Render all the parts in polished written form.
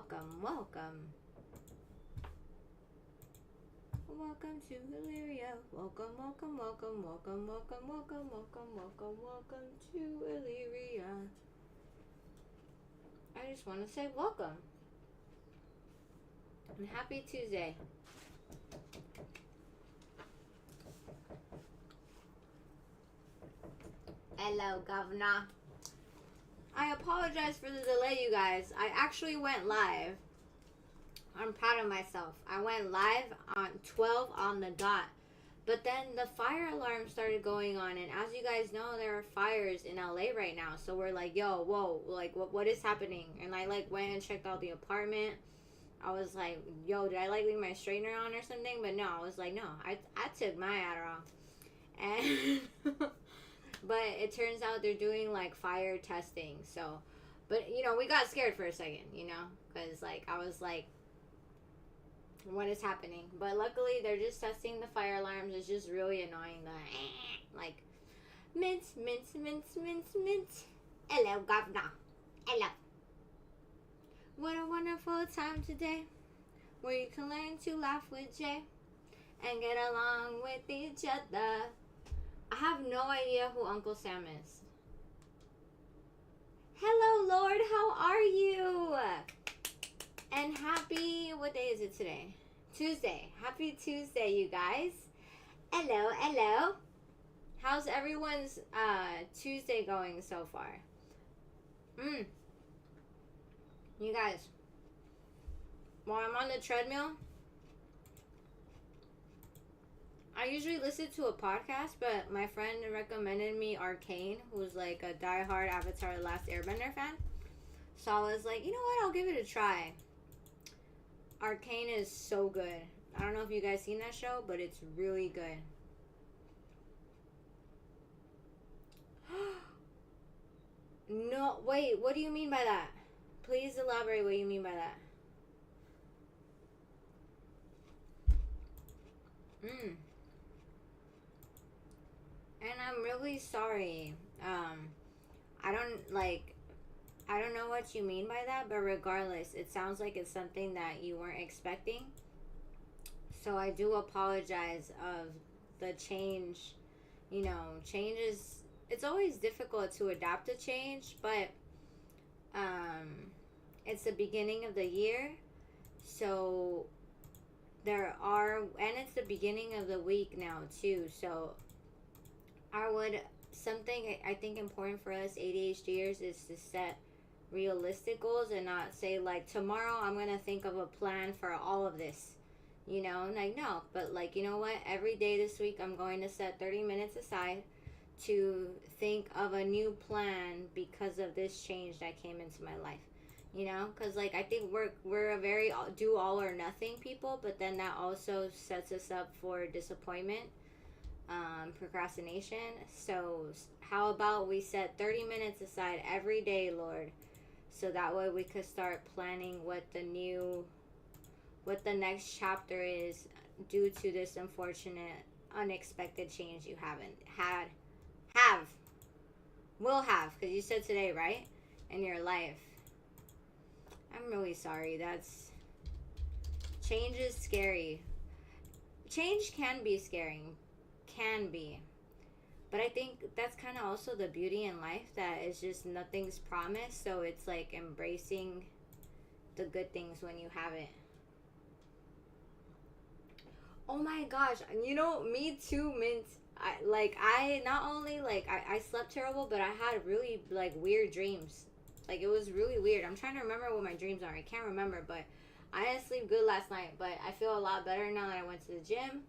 welcome, welcome. Welcome to Illyria. Welcome, welcome, welcome, welcome, welcome, welcome, welcome, welcome, welcome to Illyria. I just want to say welcome. And happy Tuesday. Hello, Governor. I apologize for the delay, you guys. I actually went live. I'm proud of myself. I went live on 12 on the dot. But then the fire alarm started going on. And as you guys know, there are fires in LA right now. So we're like, yo, whoa, like, what is happening? And I, like, went and checked out the apartment. I was like, yo, did I, like, leave my straightener on or something? But no, I was like, no, I took my Adderall. And... But it turns out they're doing, like, fire testing. So, but, you know, we got scared for a second, you know? Because, like, I was like, what is happening? But luckily, they're just testing the fire alarms. It's just really annoying. Like, mint, mint, mint, mint, mint. Hello, Governor. Hello. What a wonderful time today, where you can learn to laugh with Jay and get along with each other. I have no idea who Uncle Sam is. Hello, Lord. How are you? And happy, what day is it today? Tuesday. Happy Tuesday, you guys. Hello, hello. How's everyone's Tuesday going so far? You guys, while I'm on the treadmill, I usually listen to a podcast, but my friend recommended me Arcane, who's like a diehard Avatar The Last Airbender fan. So I was like, you know what, I'll give it a try. Arcane is so good. I don't know if you guys seen that show, but it's really good. No, wait, what do you mean by that? Please elaborate what you mean by that. And I'm really sorry. I don't know what you mean by that, but regardless, it sounds like it's something that you weren't expecting. So I do apologize of the change. You know, change is, it's always difficult to adapt to change, but it's the beginning of the year. So and it's the beginning of the week now too. So something I think important for us ADHDers is to set realistic goals and not say like, tomorrow I'm going to think of a plan for all of this, you know, like, no, but like, you know what, every day this week I'm going to set 30 minutes aside to think of a new plan because of this change that came into my life, you know, because like I think we're a very do all or nothing people, but then that also sets us up for disappointment, procrastination. So how about we set 30 minutes aside every day, Lord, so that way we could start planning what the next chapter is due to this unfortunate, unexpected change you will have, because you said today, right, in your life. I'm really sorry. Change is scary. Change can be scary. Can be. But I think that's kind of also the beauty in life, that it's just nothing's promised. So it's like embracing the good things when you have it. Oh my gosh. You know, me too, Mint. I not only, like, I slept terrible, but I had really, like, weird dreams. Like, it was really weird. I'm trying to remember what my dreams are. I can't remember, but I didn't sleep good last night. But I feel a lot better now that I went to the gym.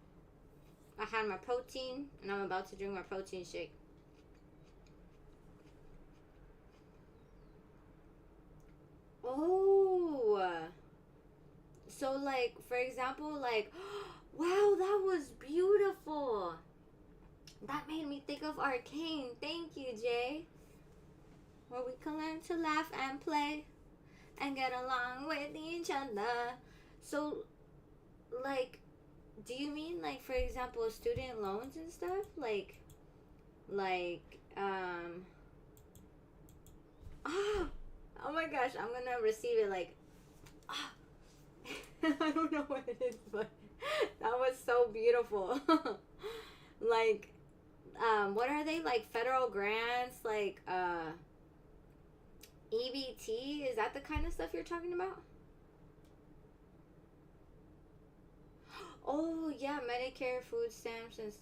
I had my protein, and I'm about to drink my protein shake. Oh. So, like, for example, like, wow, that was beautiful. That made me think of Arcane. Thank you, Jay. Where we can learn to laugh and play and get along with each other. So, like, do you mean, like, for example, student loans and stuff? Oh my gosh, I'm gonna receive it, like, I don't know what it is, but that was so beautiful. Like, what are they, like, federal grants, like, EBT? Is that the kind of stuff you're talking about? Oh, yeah, Medicare, food stamps, and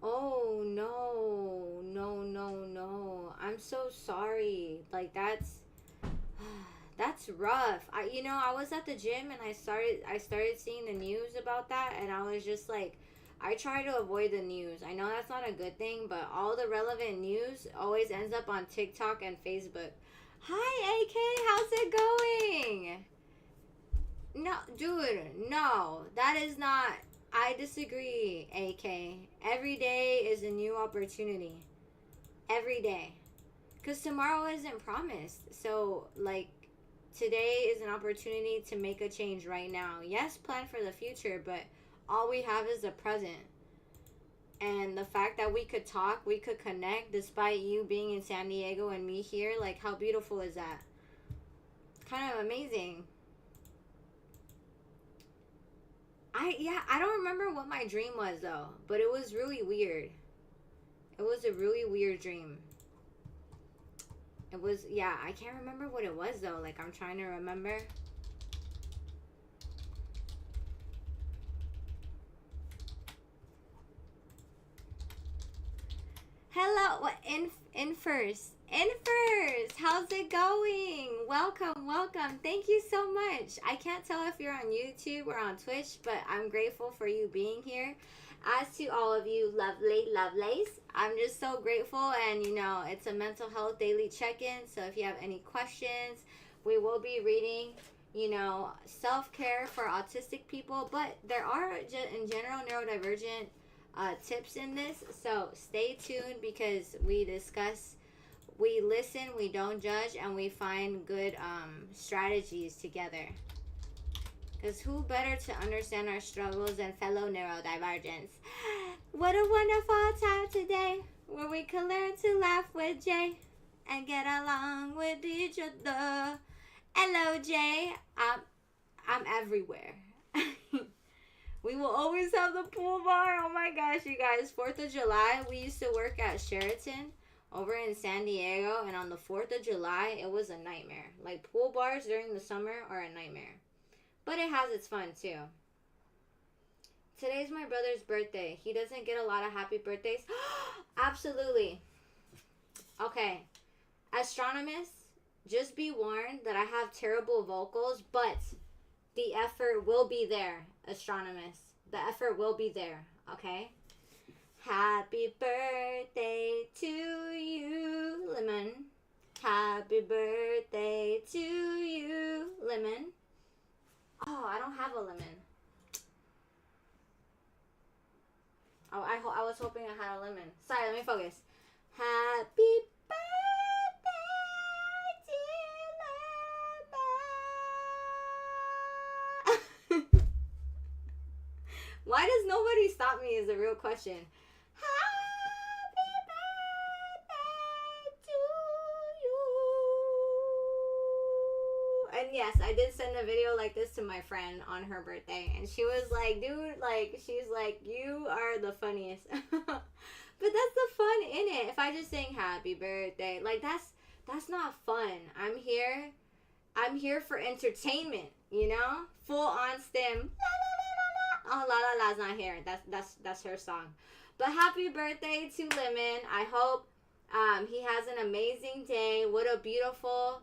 oh, no. No, no, no. I'm so sorry. Like, that's rough. I was at the gym and I started seeing the news about that, and I was just like, I try to avoid the news. I know that's not a good thing, but all the relevant news always ends up on TikTok and Facebook. Hi, AK, how's it going? No, dude, no. That is not. I disagree, AK. Every day is a new opportunity. Every day. Because tomorrow isn't promised. So, like, today is an opportunity to make a change right now. Yes, plan for the future, but all we have is the present. And the fact that we could talk, we could connect, despite you being in San Diego and me here, like, how beautiful is that? Kind of amazing. I don't remember what my dream was, though, but it was really weird. It was a really weird dream. It was, yeah, I can't remember what it was, though. Like, I'm trying to remember. Hello, what, in first. How's it going? Welcome. Thank you so much. I can't tell if you're on YouTube or on Twitch, but I'm grateful for you being here. As to all of you lovelies, I'm just so grateful, and it's a mental health daily check-in. So if you have any questions, we will be reading, self-care for autistic people, but there are in general neurodivergent tips in this. So stay tuned, because we discuss, we listen, we don't judge, and we find good strategies together. Because who better to understand our struggles than fellow neurodivergents? What a wonderful time today, where we can learn to laugh with Jay and get along with each other. Hello, Jay. I'm everywhere. We will always have the pool bar. Oh my gosh, you guys. 4th of July, we used to work at Sheraton over in San Diego, and on the 4th of July, it was a nightmare. Like, pool bars during the summer are a nightmare. But it has its fun, too. Today's my brother's birthday. He doesn't get a lot of happy birthdays. Absolutely. Okay. Astronomers, just be warned that I have terrible vocals, but the effort will be there, astronomers. The effort will be there, okay? Happy birthday to you, Lemon. Happy birthday to you, Lemon. Oh, I don't have a lemon. Oh, I was hoping I had a lemon. Sorry, let me focus. Happy birthday, dear lemon. Why does nobody stop me is the real question. Happy birthday to you. And yes, I did send a video like this to my friend on her birthday, and she was like, dude, like, she's like, you are the funniest. But that's the fun in it. If I just sing happy birthday, like, that's not fun. I'm here for entertainment, full on stem. Oh, La La La's not here. That's her song. But happy birthday to Lemon. I hope he has an amazing day. What a beautiful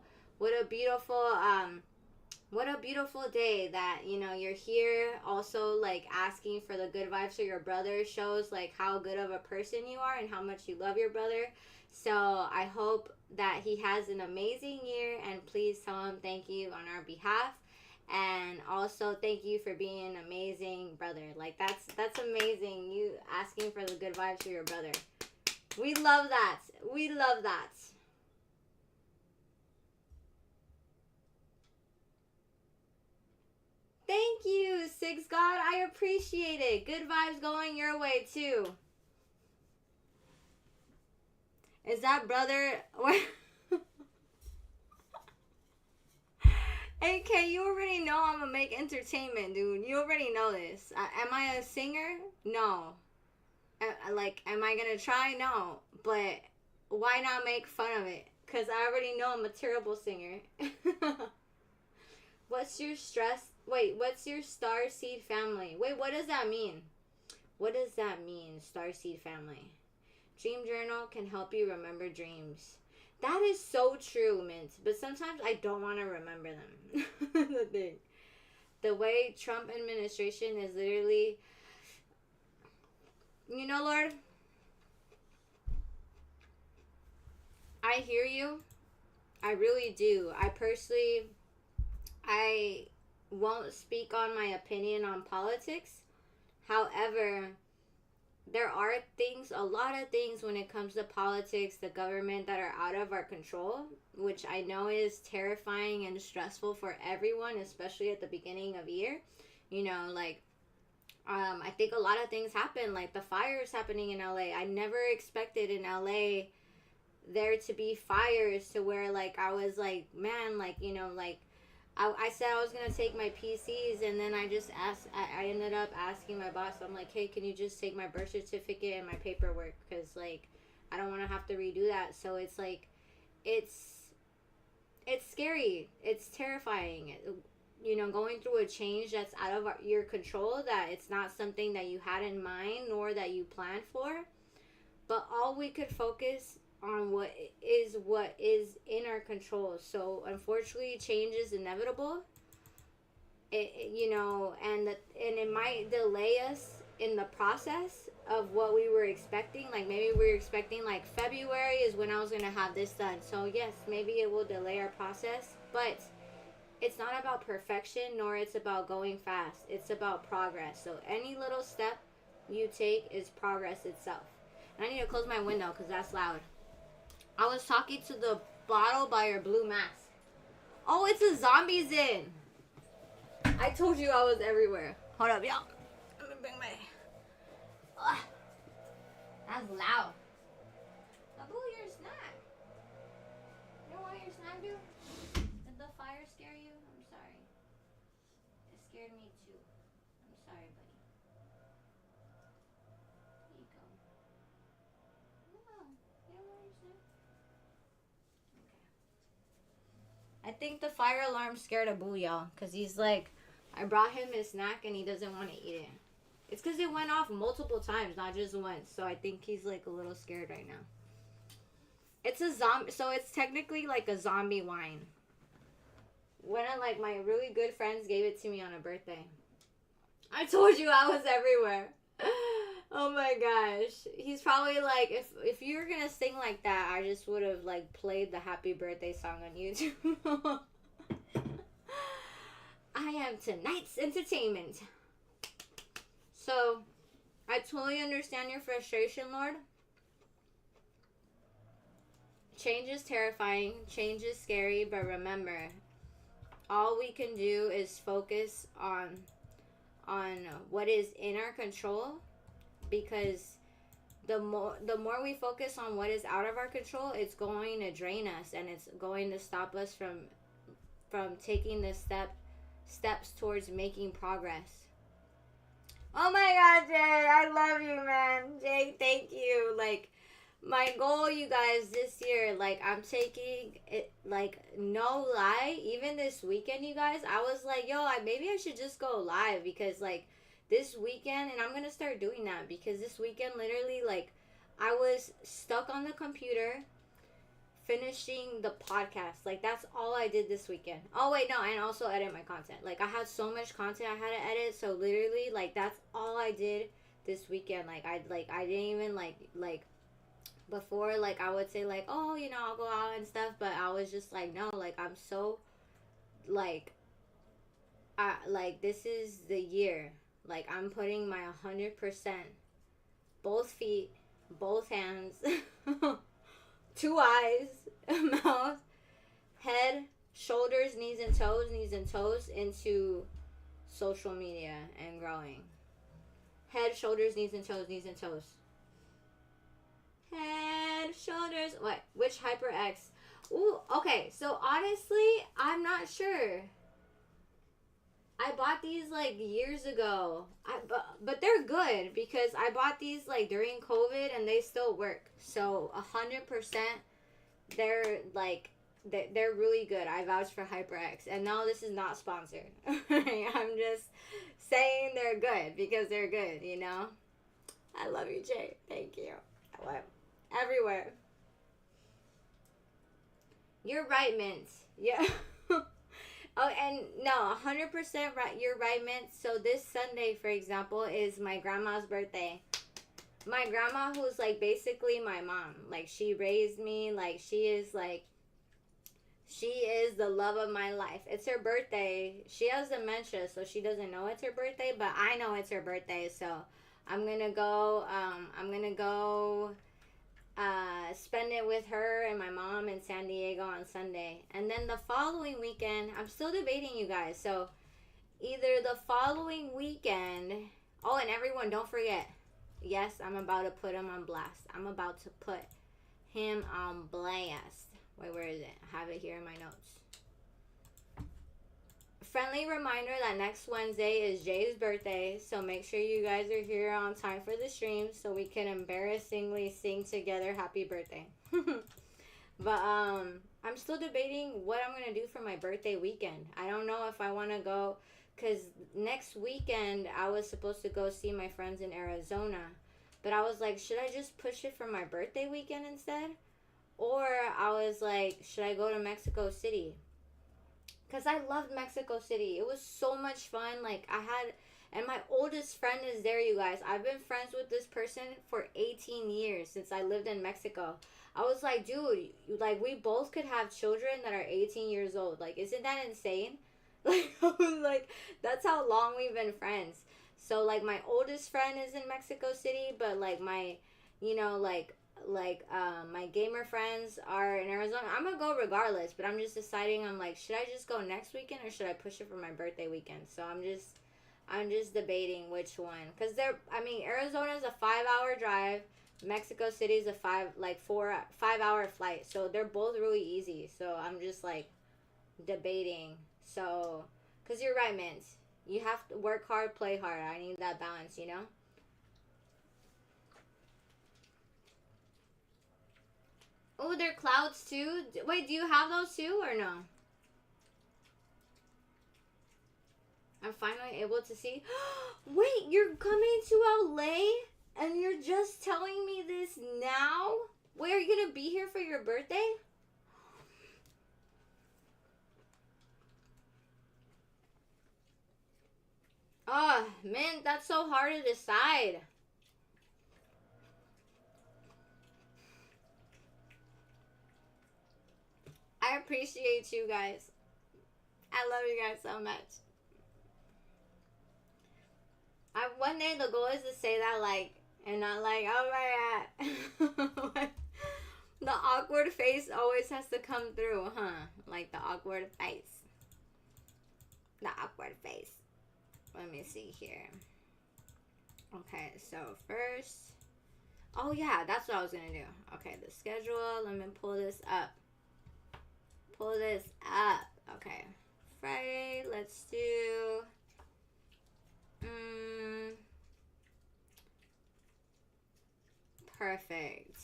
day that, you're here also, like, asking for the good vibes for your brother. Shows, like, how good of a person you are and how much you love your brother. So I hope that he has an amazing year, and please tell him thank you on our behalf. And also thank you for being an amazing brother. Like, that's amazing, you asking for the good vibes for your brother. We love that. Thank you, Six God. I appreciate it. Good vibes going your way too. Is that brother? Hey, Kay, you already know I'm gonna make entertainment, dude. You already know this. Am I a singer? No. Am I gonna try? No. But why not make fun of it? Because I already know I'm a terrible singer. What's your stress? Wait, what's your star seed family? Wait, what does that mean? What does that mean, star seed family? Dream journal can help you remember dreams. That is so true, Mint. But sometimes I don't want to remember them. The thing. The way Trump administration is literally, Lord, I hear you. I really do. I won't speak on my opinion on politics. However, there are things, a lot of things when it comes to politics, the government, that are out of our control, which I know is terrifying and stressful for everyone, especially at the beginning of year. I think a lot of things happen, like the fires happening in LA. I never expected in LA there to be fires to where, like, I was like, man, like, I said I was gonna take my PCs, and then I ended up asking my boss. I'm like, hey, can you just take my birth certificate and my paperwork, because like I don't want to have to redo that. So it's like, it's scary, it's terrifying, going through a change that's out of your control, that it's not something that you had in mind nor that you planned for. But all we could focus on what is in our control. So unfortunately, change is inevitable. And it might delay us in the process of what we were expecting. Like, maybe we were expecting like February is when I was gonna have this done. So yes, maybe it will delay our process, but it's not about perfection, nor it's about going fast. It's about progress. So any little step you take is progress itself. And I need to close my window because that's loud. I was talking to the bottle by your blue mask. Oh, it's a zombies in. I told you I was everywhere. Hold up, y'all. Let me bring my... Ugh. That's loud. Abu, you're a snack. You don't want your snack, dude? Did the fire scare you? I'm sorry. It scared me too. I'm sorry, buddy. Here you go. No, you don't want your snack? I think the fire alarm scared Abu, y'all, because he's like, I brought him his snack and he doesn't want to eat it. It's because it went off multiple times, not just once. So I think he's like a little scared right now. It's a zombie, so it's technically like a zombie wine. One of like my really good friends gave it to me on a birthday. I told you I was everywhere. Oh my gosh. He's probably like, if you were gonna sing like that, I just would have like played the happy birthday song on YouTube. I am tonight's entertainment. So, I totally understand your frustration, Lord. Change is terrifying, change is scary, but remember, all we can do is focus on what is in our control, because the more we focus on what is out of our control, it's going to drain us, and it's going to stop us from taking the steps towards making progress. Oh my god, Jay, I love you, man. Jay, thank you. Like, my goal, you guys, this year, like, I'm taking it, like, no lie, even this weekend, you guys, I was like, yo, maybe I should just go live, because, like, this weekend, and I'm gonna start doing that, because this weekend, literally, like, I was stuck on the computer finishing the podcast. Like, that's all I did this weekend. Oh wait, no, and also edit my content. Like, I had so much content I had to edit, so literally, like, that's all I did this weekend. Like, I didn't even like before, like, I would say like, oh, I'll go out and stuff, but I was just like, no, like, I'm so like, this is the year. Like, I'm putting my 100%, both feet, both hands, 2 eyes, mouth, head, shoulders, knees and toes into social media and growing. Head, shoulders, knees and toes. Head, shoulders, what? Which HyperX? Ooh, okay, so honestly, I'm not sure. I bought these like years ago. But they're good because I bought these like during COVID and they still work. So 100% they're like they're really good. I vouch for HyperX. And no, this is not sponsored. I'm just saying they're good because they're good, you know? I love you, Jay. Thank you. I love everywhere. You're right, Mint. Yeah. Oh, and no, 100% right. You're right, Mint. So this Sunday, for example, is my grandma's birthday. My grandma, who's like basically my mom. Like she raised me. Like she is the love of my life. It's her birthday. She has dementia, so she doesn't know it's her birthday, but I know it's her birthday. So I'm gonna go. I'm gonna go spend it with her and my mom in San Diego on Sunday. And then the following weekend, I'm still debating, you guys. So either the following weekend, oh, and everyone, don't forget, yes, I'm about to put him on blast. I'm about to put him on blast. Wait, where is it? I have it here in my notes. Friendly reminder that next Wednesday is Jay's birthday, so make sure you guys are here on time for the stream so we can embarrassingly sing together happy birthday. But I'm still debating what I'm gonna do for my birthday weekend. I don't know if I want to go, because next weekend I was supposed to go see my friends in Arizona, but I was like, should I just push it for my birthday weekend instead? Or I was like, should I go to Mexico City? Because I loved Mexico City. It was so much fun. Like, and my oldest friend is there, you guys. I've been friends with this person for 18 years since I lived in Mexico. I was like, dude, like, we both could have children that are 18 years old. Like, isn't that insane? Like, I was like, that's how long we've been friends. So, like, my oldest friend is in Mexico City, but, like, my, you know, my gamer friends are in Arizona. I'm gonna go regardless, but I'm just deciding. I'm like, should I just go next weekend or should I push it for my birthday weekend? So I'm just debating which one, because Arizona is a 5-hour drive. Mexico City is a 5-hour flight, so they're both really easy. So I'm just like debating. So, because you're right, Mint, you have to work hard, play hard. I need that balance, you know. Oh, they're clouds too? Wait, do you have those too or no? I'm finally able to see. Wait, you're coming to LA and you're just telling me this now? Wait, are you going to be here for your birthday? Oh, man, that's so hard to decide. I appreciate you guys. I love you guys so much. One day the goal is to say that like, and not like, oh my god. The awkward face always has to come through, huh? Like the awkward face. The awkward face. Let me see here. Okay, so first. Oh yeah, that's what I was gonna do. Okay, the schedule. Let me pull this up. Pull this up. Okay. Friday, let's do perfect.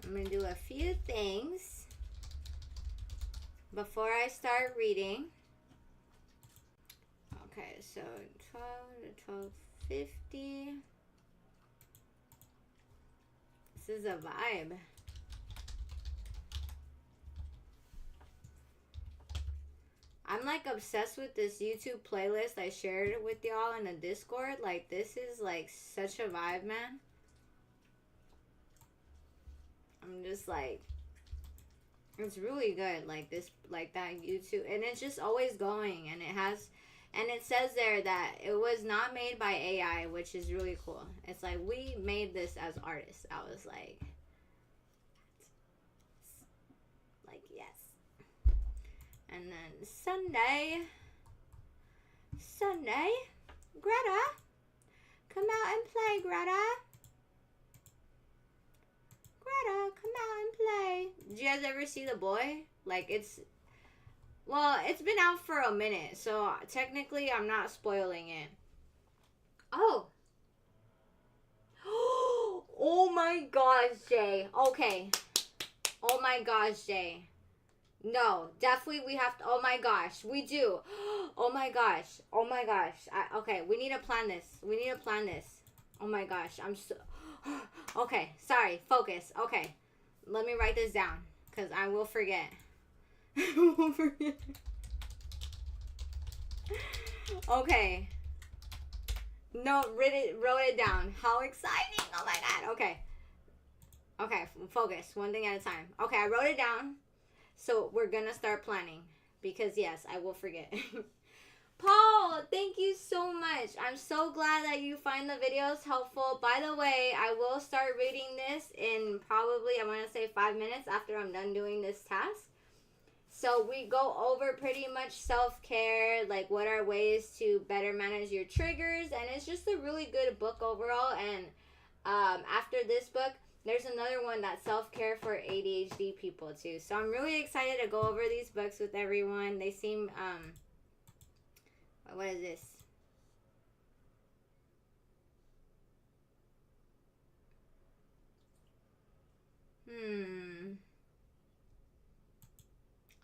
I'm gonna do a few things before I start reading. Okay, so 12 to 12:50. This is a vibe. I'm like obsessed with this YouTube playlist I shared with y'all in the Discord. Like, this is like such a vibe, man. I'm just like, it's really good. Like this, like that YouTube, and it's just always going, and it says there that it was not made by AI, which is really cool. It's like, we made this as artists. I was like yes. And then Sunday, Greta, come out and play, Greta. Greta, come out and play. Did you guys ever see The Boy? Like, well, it's been out for a minute, so technically I'm not spoiling it. Oh. Oh my gosh, Jay. Okay. Oh my gosh, Jay. No, definitely we have to. Oh my gosh, we do. Oh my gosh. Oh my gosh. Okay, we need to plan this. We need to plan this. Oh my gosh, I'm so. Okay, sorry. Focus. Okay, let me write this down because I will forget. I will forget. Okay. No, wrote it down. How exciting! Oh my god. Okay. Okay, focus. One thing at a time. Okay, I wrote it down. So we're gonna start planning because yes, I will forget. Paul, thank you so much. I'm so glad that you find the videos helpful. By the way, I will start reading this in probably, I want to say 5 minutes after I'm done doing this task. So we go over pretty much self-care, like what are ways to better manage your triggers, and it's just a really good book overall. And after this book, there's another one that's self-care for ADHD people too. So I'm really excited to go over these books with everyone. They seem, what is this?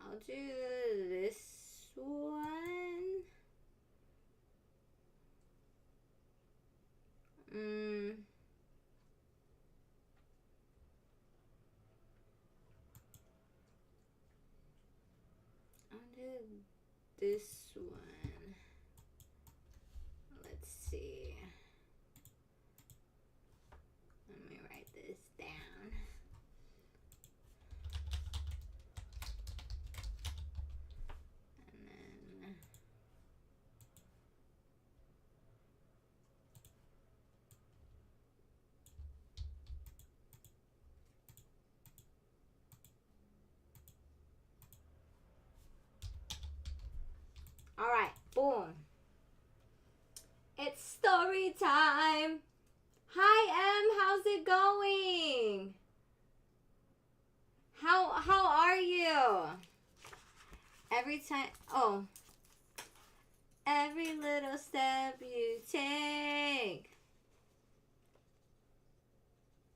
I'll do this one. I'll do this one. Let's see. Let me write this down. And then all right, boom. It's story time. Hi, Em. How's it going? How are you? Every time, oh. Every little step you take.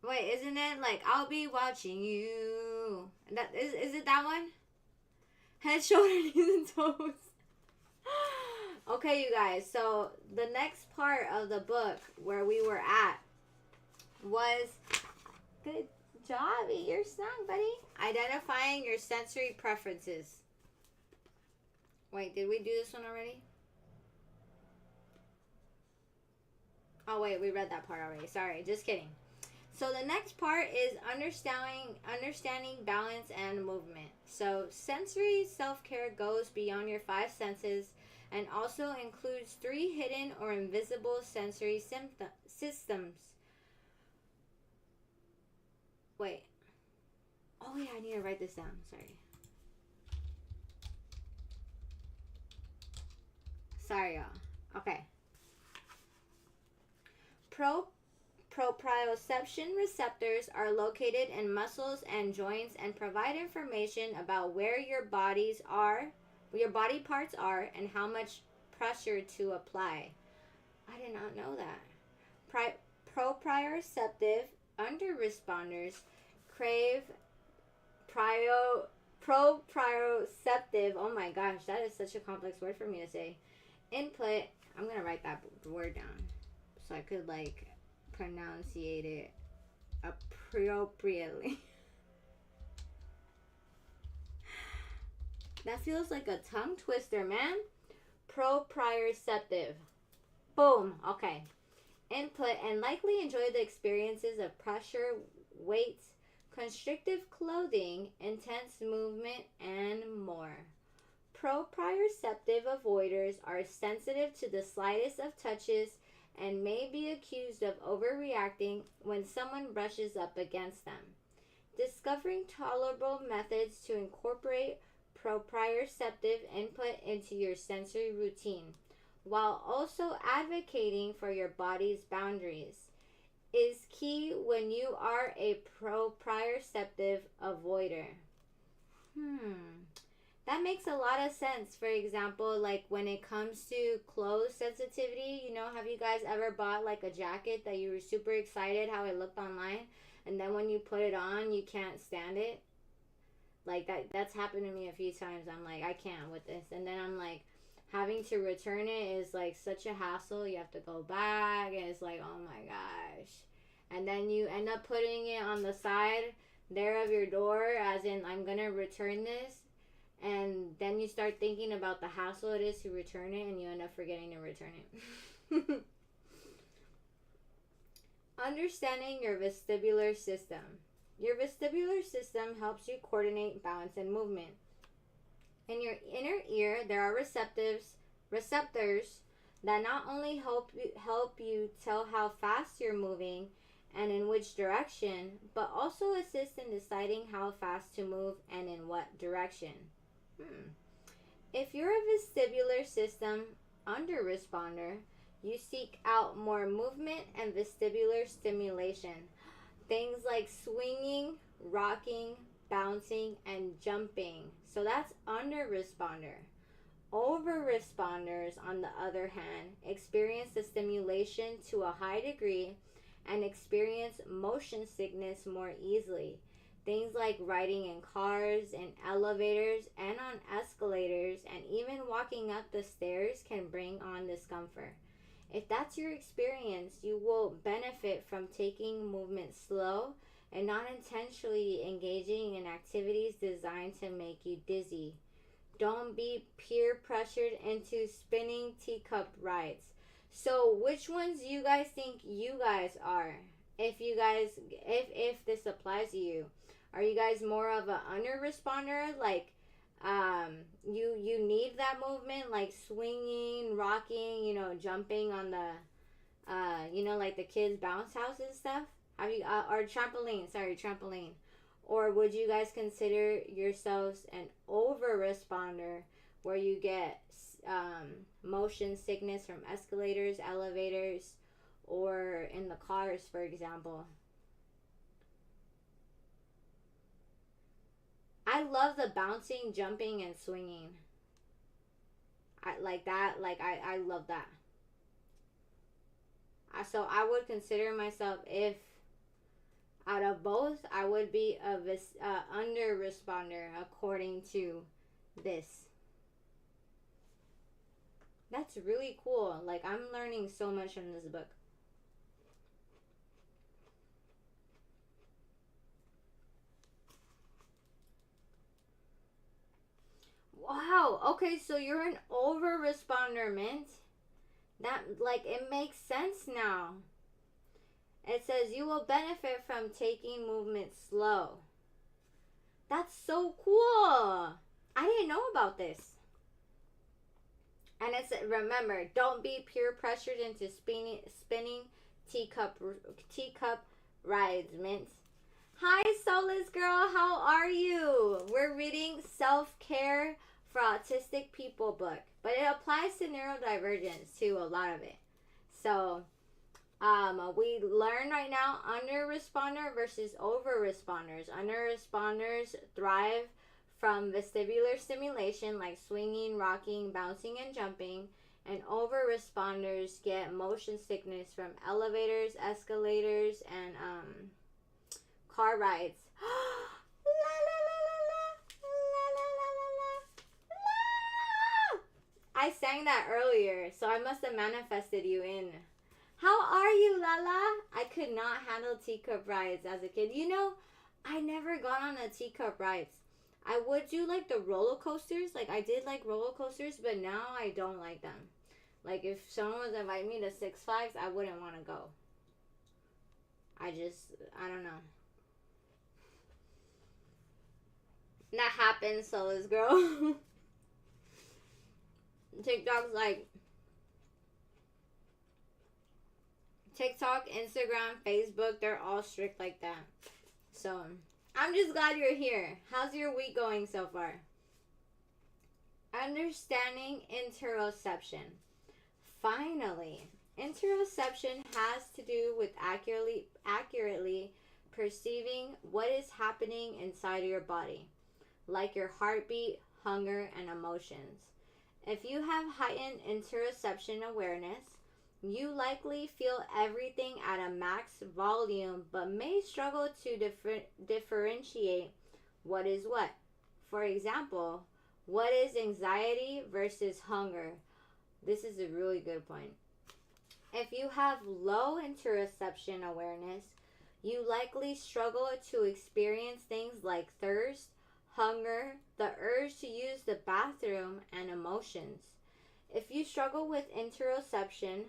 Wait, isn't it like I'll be watching you? That is it that one? Head, shoulder, knees, and toes. Okay, you guys. So the next part of the book where we were at was good job. Eat your snack, buddy. Identifying your sensory preferences. Wait, did we do this one already? Oh wait, we read that part already. Sorry, just kidding. So the next part is understanding balance and movement. So sensory self-care goes beyond your 5 senses and also includes 3 hidden or invisible sensory systems. Wait. Oh yeah, I need to write this down. Sorry, y'all. Okay. Proprioception receptors are located in muscles and joints and provide information about where your body parts are and how much pressure to apply. I did not know that. Proprioceptive underresponders crave proprioceptive. Oh my gosh, that is such a complex word for me to say. Input. I'm gonna write that word down so I could like pronunciate it appropriately. That feels like a tongue twister, man. Proprioceptive. Boom. Okay. Input and likely enjoy the experiences of pressure, weights, constrictive clothing, intense movement, and more. Proprioceptive avoiders are sensitive to the slightest of touches and may be accused of overreacting when someone brushes up against them. Discovering tolerable methods to incorporate proprioceptive input into your sensory routine, while also advocating for your body's boundaries. is key when you are a proprioceptive avoider. That makes a lot of sense. For example, like when it comes to clothes sensitivity, have you guys ever bought like a jacket that you were super excited how it looked online, and then when you put it on, you can't stand it? Like that's happened to me a few times. I'm like, I can't with this. And then I'm like, having to return it is like such a hassle. You have to go back, and it's like, oh my gosh. And then you end up putting it on the side there of your door, as in, I'm gonna return this. And then you start thinking about the hassle it is to return it, and you end up forgetting to return it. Understanding your vestibular system. Your vestibular system helps you coordinate balance and movement. In your inner ear, there are receptors that not only help you tell how fast you're moving and in which direction, but also assist in deciding how fast to move and in what direction. If you're a vestibular system under-responder, you seek out more movement and vestibular stimulation. Things like swinging, rocking, bouncing, and jumping. So that's under-responder. Over-responders, on the other hand, experience the stimulation to a high degree and experience motion sickness more easily. Things like riding in cars, in elevators, and on escalators, and even walking up the stairs can bring on discomfort. If that's your experience, you will benefit from taking movement slow and not intentionally engaging in activities designed to make you dizzy. Don't be peer pressured into spinning teacup rides. So which ones do you guys think you guys are? If this applies to you, are you guys more of an under responder? Like, you need that movement, like swinging, rocking, jumping on the, like the kids' bounce house and stuff. Have you or trampoline? Or would you guys consider yourselves an over responder, where you get motion sickness from escalators, elevators, or in the cars, for example? I love the bouncing, jumping, and swinging. I like that. Like, I love that. So I would consider myself, if out of both, I would be a under responder according to this. That's really cool. Like, I'm learning so much from this book. Wow. Okay, so you're an over responder, Mint. That, like, it makes sense now. It says you will benefit from taking movement slow. That's so cool. I didn't know about this. And it's, remember, don't be peer pressured into spinning teacup rides, Mint. Hi, Soulless Girl. How are you? We're reading Self-Care for Autistic People book, but it applies to neurodivergence too, a lot of it. So we learn right now under responder versus over responders. Under responders thrive from vestibular stimulation like swinging, rocking, bouncing, and jumping. And over responders get motion sickness from elevators, escalators, and car rides. I sang that earlier, so I must have manifested you in. How are you, Lala? I could not handle teacup rides as a kid. I never got on a teacup rides. I would do like the roller coasters. Like, I did like roller coasters, but now I don't like them. Like, if someone was inviting me to Six Flags, I wouldn't want to go. I don't know. That happens, Soulless Girl. TikTok's like, TikTok, Instagram, Facebook, they're all strict like that. So, I'm just glad you're here. How's your week going so far? Understanding interoception. Finally, Interoception has to do with accurately perceiving what is happening inside your body, like your heartbeat, hunger, and emotions. If you have heightened interoception awareness, you likely feel everything at a max volume but may struggle to differentiate what is what. For example, what is anxiety versus hunger? This is a really good point. If you have low interoception awareness, you likely struggle to experience things like thirst, hunger, the urge to use the bathroom, and emotions. If you struggle with interoception,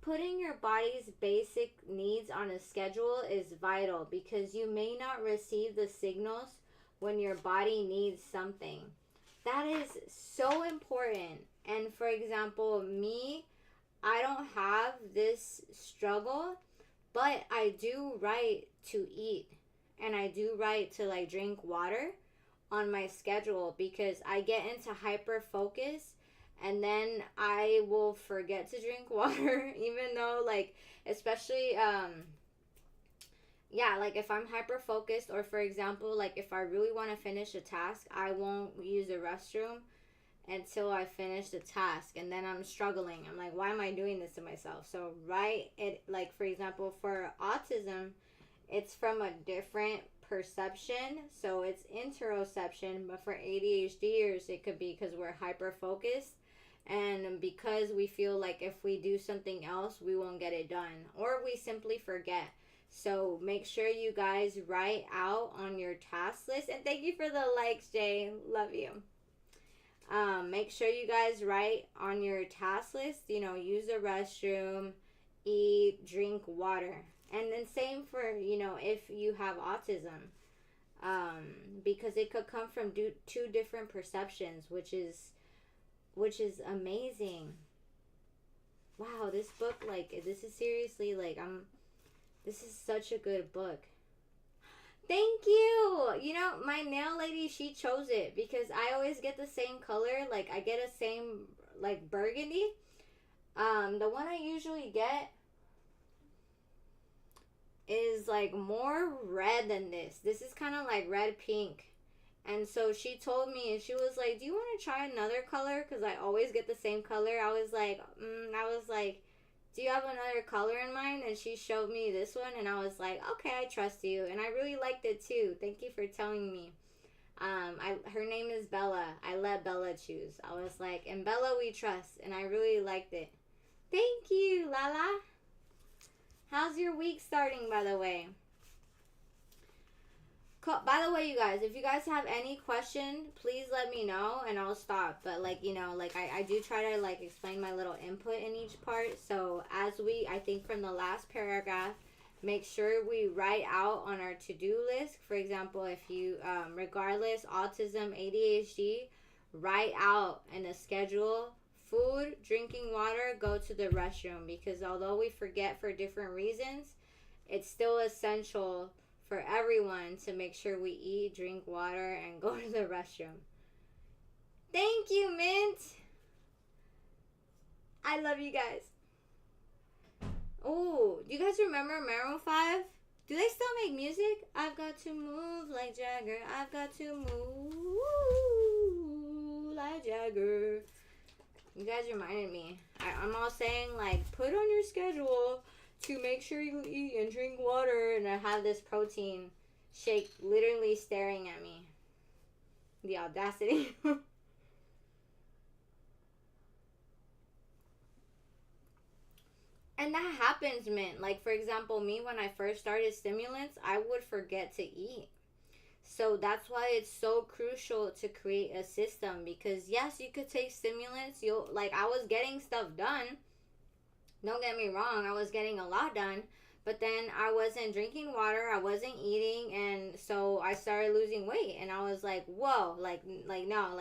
putting your body's basic needs on a schedule is vital because you may not receive the signals when your body needs something. That is so important. And for example, me, I don't have this struggle, but I do right to eat and I do right to like drink water on my schedule because I get into hyper focus and then I will forget to drink water even though like especially yeah, like if I'm hyper focused or for example like if I really want to finish a task, I won't use the restroom until I finish the task and then I'm struggling. I'm like, why am I doing this to myself? So right, it like for example for autism, it's from a different perception, so it's interoception, but for ADHDers it could be because we're hyper focused and because we feel like if we do something else we won't get it done or we simply forget. So make sure you guys write out on your task list, and thank you for the likes, Jay, love you. Make sure you guys write on your task list, use the restroom, eat, drink water. And then same for, if you have autism. Because it could come from two different perceptions, which is amazing. Wow, this book, like, this is seriously, like, this is such a good book. Thank you. My nail lady, she chose it because I always get the same color. Like I get a same like burgundy. The one I usually get is like more red than this. This is kind of like red pink. And so she told me and she was like, "Do you want to try another color cuz I always get the same color?" I was like, "Do you have another color in mind?" And she showed me this one and I was like, okay, I trust you. And I really liked it too. Thank you for telling me. Her name is Bella. I let Bella choose. I was like, in Bella we trust. And I really liked it. Thank you, Lala. How's your week starting, by the way? By the way, you guys, if you guys have any question, please let me know and I'll stop. But I do try to like explain my little input in each part. So I think from the last paragraph, make sure we write out on our to-do list. For example, if you, regardless, autism, ADHD, write out in a schedule, food, drinking water, go to the restroom. Because although we forget for different reasons, it's still essential for everyone to make sure we eat, drink water, and go to the restroom. Thank you, Mint. I love you guys. Oh, do you guys remember Maroon 5? Do they still make music? I've got to move like Jagger. I've got to move like Jagger. You guys reminded me. I'm all saying, like, put on your schedule to make sure you eat and drink water, and I have this protein shake literally staring at me. The audacity. And that happens, Mint. Like, for example, me, when I first started stimulants, I would forget to eat. So that's why it's so crucial to create a system. Because, yes, you could take stimulants. I was getting stuff done. Don't get me wrong, I was getting a lot done. But then I wasn't drinking water. I wasn't eating. And so I started losing weight. And I was like, whoa. No.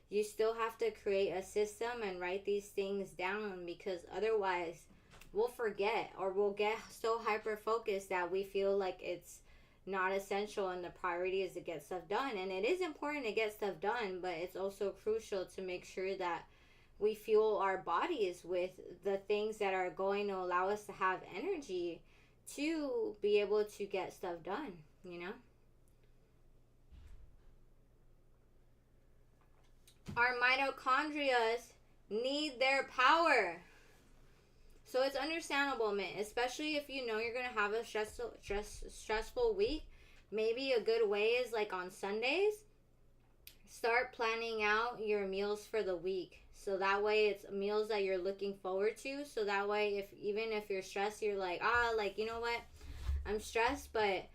You still have to create a system and write these things down. Because otherwise we'll forget, or we'll get so hyper focused that we feel like it's not essential and the priority is to get stuff done. And it is important to get stuff done, but it's also crucial to make sure that we fuel our bodies with the things that are going to allow us to have energy to be able to get stuff done, you know? Our mitochondria need their power. So it's understandable, man, especially if you know you're going to have a stressful week. Maybe a good way is like on Sundays, start planning out your meals for the week. So that way it's meals that you're looking forward to. So that way, if even if you're stressed, you're like, like, you know what? I'm stressed, but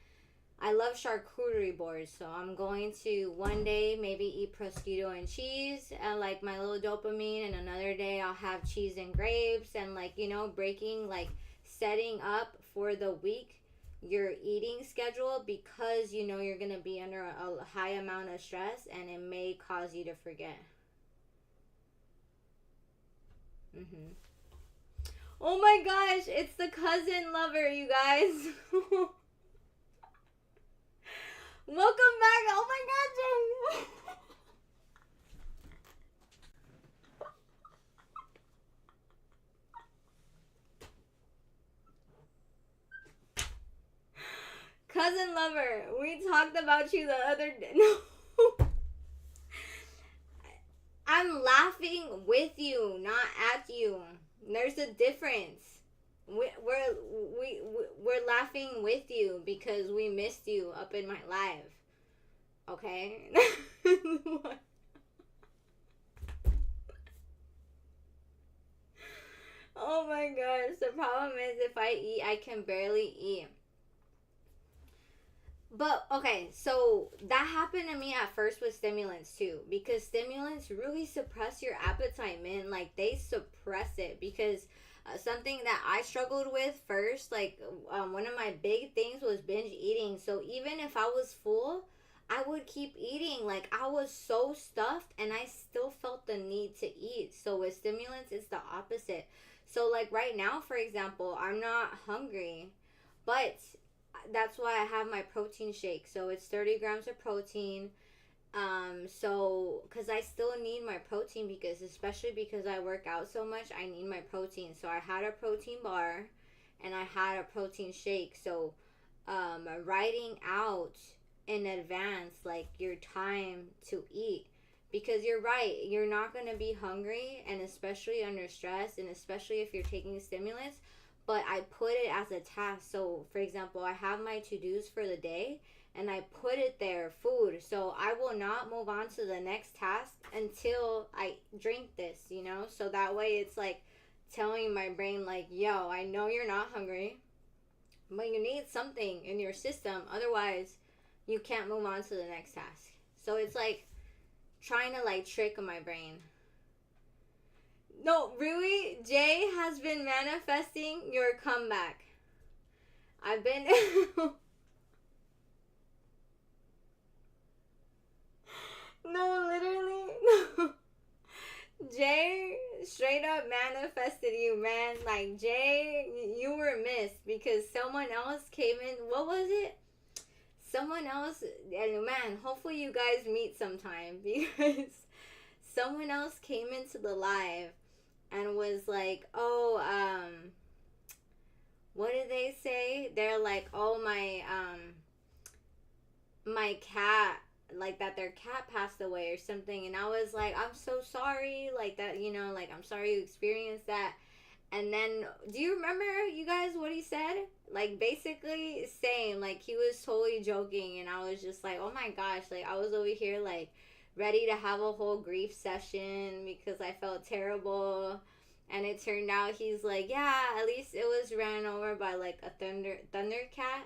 I love charcuterie boards, so I'm going to one day maybe eat prosciutto and cheese and like my little dopamine, and another day I'll have cheese and grapes, and like, you know, breaking, like setting up for the week your eating schedule, because you know you're going to be under a high amount of stress and it may cause you to forget. Oh my gosh, it's the cousin lover, you guys. Welcome back. Oh my god, Jay. Cousin lover, we talked about you the other day. No. I'm laughing with you, not at you. There's a difference. We're laughing with you because we missed you up in my live. Okay? Oh my gosh. The problem is if I eat, I can barely eat. But okay, so that happened to me at first with stimulants too, because stimulants really suppress your appetite, man. Like they suppress it, because something that I struggled with first, like one of my big things was binge eating. So even if I was full, I would keep eating. Like I was so stuffed and I still felt the need to eat. So with stimulants, it's the opposite. So like right now, for example, I'm not hungry, but that's why I have my protein shake. So it's 30 grams of protein. So because I still need my protein, because especially because I work out so much, I need my protein. So I had a protein bar and I had a protein shake. So writing out in advance like your time to eat, because you're right, you're not going to be hungry, and especially under stress, and especially if you're taking stimulants. But I put it as a task. So for example, I have my to-dos for the day and I put it there, food. So I will not move on to the next task until I drink this, you know? So that way it's like telling my brain like, yo, I know you're not hungry, but you need something in your system. Otherwise, you can't move on to the next task. So it's like trying to like trick my brain. No, really, Jay has been manifesting your comeback. I've been... No, literally. No. Jay straight up manifested you, man. Like, Jay, you were missed because someone else came in. What was it? Someone else, and man, hopefully you guys meet sometime, because someone else came into the live and was like, oh, what did they say? They're like, oh, my cat, like that their cat passed away or something. And I was like, I'm so sorry, like that, you know, like I'm sorry you experienced that. And then, do you remember, you guys, what he said? Like, basically, same. Like, he was totally joking, and I was just like, oh my gosh. Like, I was over here, like, ready to have a whole grief session because I felt terrible. And it turned out he's like, yeah, at least it was ran over by, like, a thundercat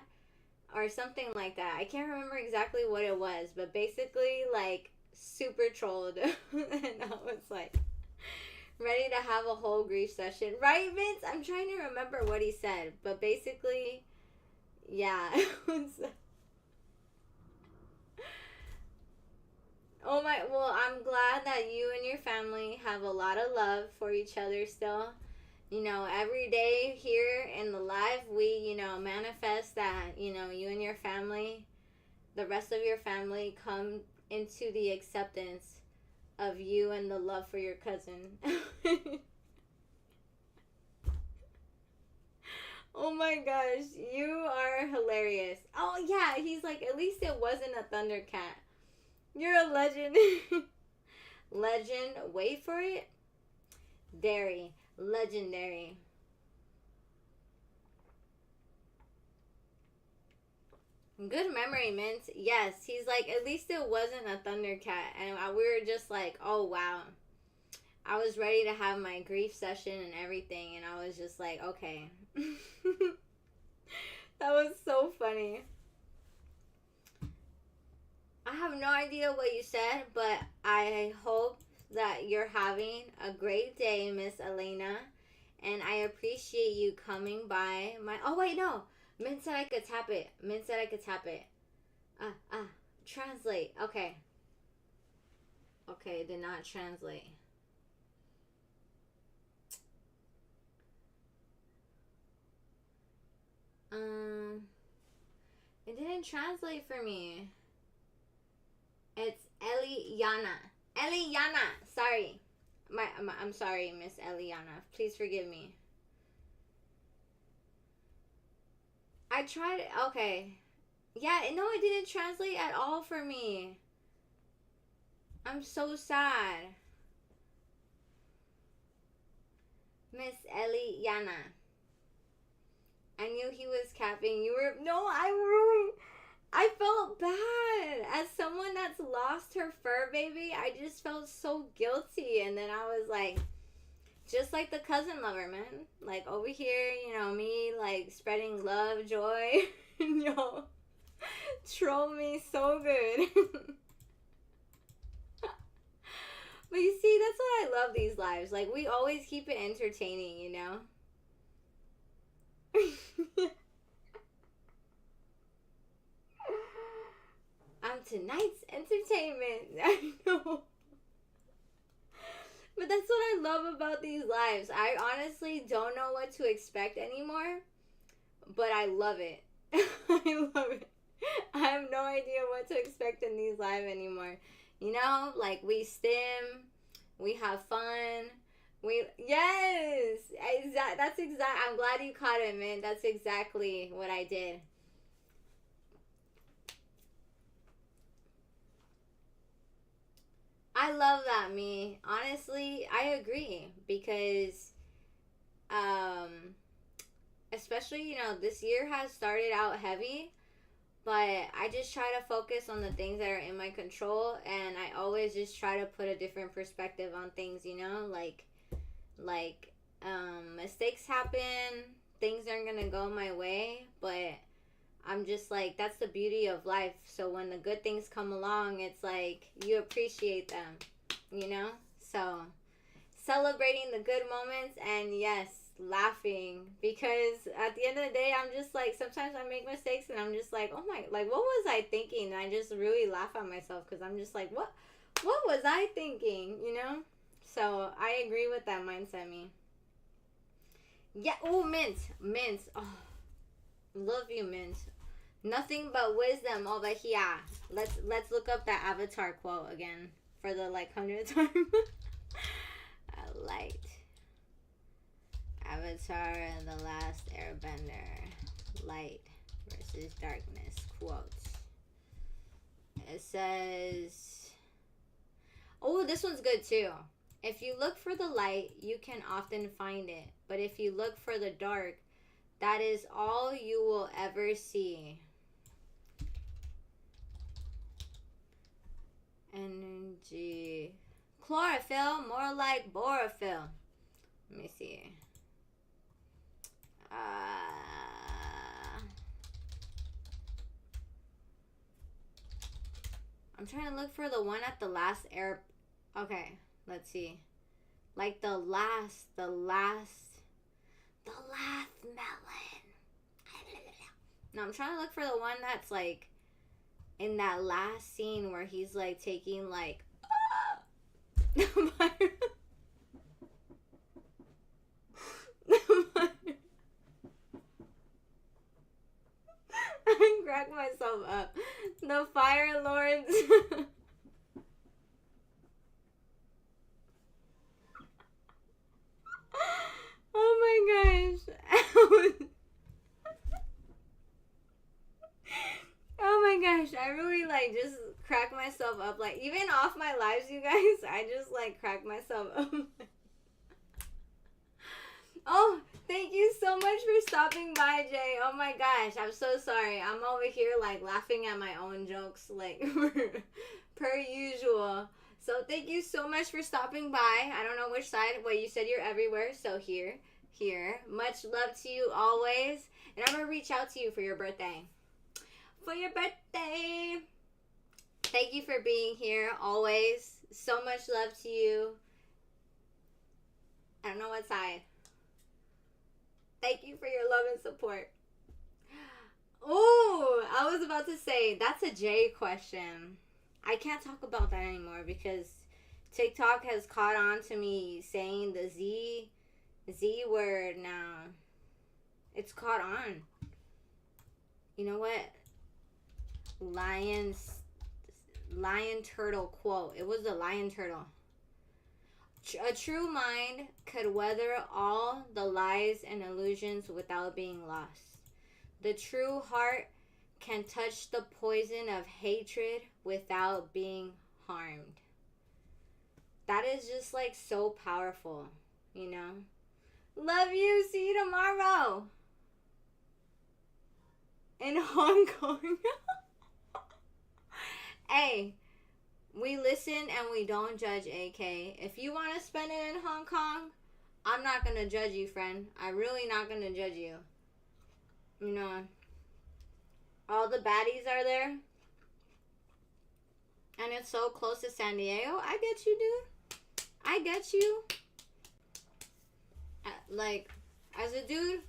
or something like that. I can't remember exactly what it was, but basically, like, super trolled. And I was like... ready to have a whole grief session. Right, Vince? I'm trying to remember what he said. But basically, yeah. Oh my, well, I'm glad that you and your family have a lot of love for each other still. You know, every day here in the live, we, you know, manifest that, you know, you and your family, the rest of your family, come into the acceptance of you and the love for your cousin. Oh my gosh, you are hilarious. Oh yeah, he's like, at least it wasn't a Thundercat. You're a legend. Legend, wait for it. Dairy, legendary. Good memory, Mint. Yes, he's like, at least it wasn't a Thundercat. And we were just like, oh wow. I was ready to have my grief session and everything, and I was just like, okay. That was so funny. I have no idea what you said, but I hope that you're having a great day, Miss Elena. And I appreciate you coming by my... Oh, wait, no. Mint said I could tap it. Mint said I could tap it. Translate. Okay. Okay, it did not translate. It didn't translate for me. It's Eliana. Eliana. Sorry. I'm sorry, Miss Eliana. Please forgive me. I tried it. Okay. Yeah, no, it didn't translate at all for me. I'm so sad. Miss Eliana. I knew he was capping. You were... No, I felt bad. As someone that's lost her fur baby, I just felt so guilty. And then I was like, just like the cousin lover, man. Like, over here, you know, me, like, spreading love, joy. Yo, troll me so good. But you see, that's what I love these lives. Like, we always keep it entertaining, you know? I'm tonight's entertainment. I know. But that's what I love about these lives. I honestly don't know what to expect anymore, but I love it. I love it. I have no idea what to expect in these lives anymore. You know, like, we stim, we have fun. Yes, that's exact. I'm glad you caught it, man. That's exactly what I did. I love that, me. Honestly, I agree because, um, especially, you know, this year has started out heavy, but I just try to focus on the things that are in my control, and I always just try to put a different perspective on things, you know, like mistakes happen, things aren't gonna go my way, but I'm just like, that's the beauty of life. So when the good things come along, it's like you appreciate them, you know? So celebrating the good moments, and yes, laughing, because at the end of the day, I'm just like, sometimes I make mistakes and I'm just like, oh my, like, what was I thinking? And I just really laugh at myself because I'm just like, what was I thinking, you know? So I agree with that mindset, me. Yeah. Oh, Mint. Oh, love you, Mint. Nothing but wisdom over here. Let's look up that Avatar quote again for the like 100th time. Light. Avatar and the Last Airbender. Light versus darkness quote. It says, oh, this one's good too. If you look for the light, you can often find it. But if you look for the dark, that is all you will ever see. Energy. Chlorophyll, more like borophyll. Let me see. I'm trying to look for the one at the last air. Okay, let's see. Like the last melon. No, I'm trying to look for the one that's like in that last scene where he's like taking like I cracked myself up. The Fire Lords. like just crack myself up. Like even off my lives, you guys, I just like crack myself up. Oh, thank you so much for stopping by, Jay. Oh my gosh, I'm so sorry. I'm over here like laughing at my own jokes, like per usual. So thank you so much for stopping by. I don't know which side. Well, you said you're everywhere, so here. Much love to you always. And I'm gonna reach out to you for your birthday. For your birthday. Thank you for being here always. So much love to you. I don't know what side. Thank you for your love and support. Oh, I was about to say, that's a Jay question. I can't talk about that anymore because TikTok has caught on to me saying the Z word now. It's caught on. You know what? Lion turtle quote. It was the lion turtle. A true mind could weather all the lies and illusions without being lost. The true heart can touch the poison of hatred without being harmed. That is just like so powerful, you know? Love you. See you tomorrow. In Hong Kong. Hey. We listen and we don't judge, AK. If you want to spend it in Hong Kong, I'm not going to judge you, friend. I'm really not going to judge you. You know, all the baddies are there. And it's so close to San Diego. I get you, dude. I get you. Like, as a dude,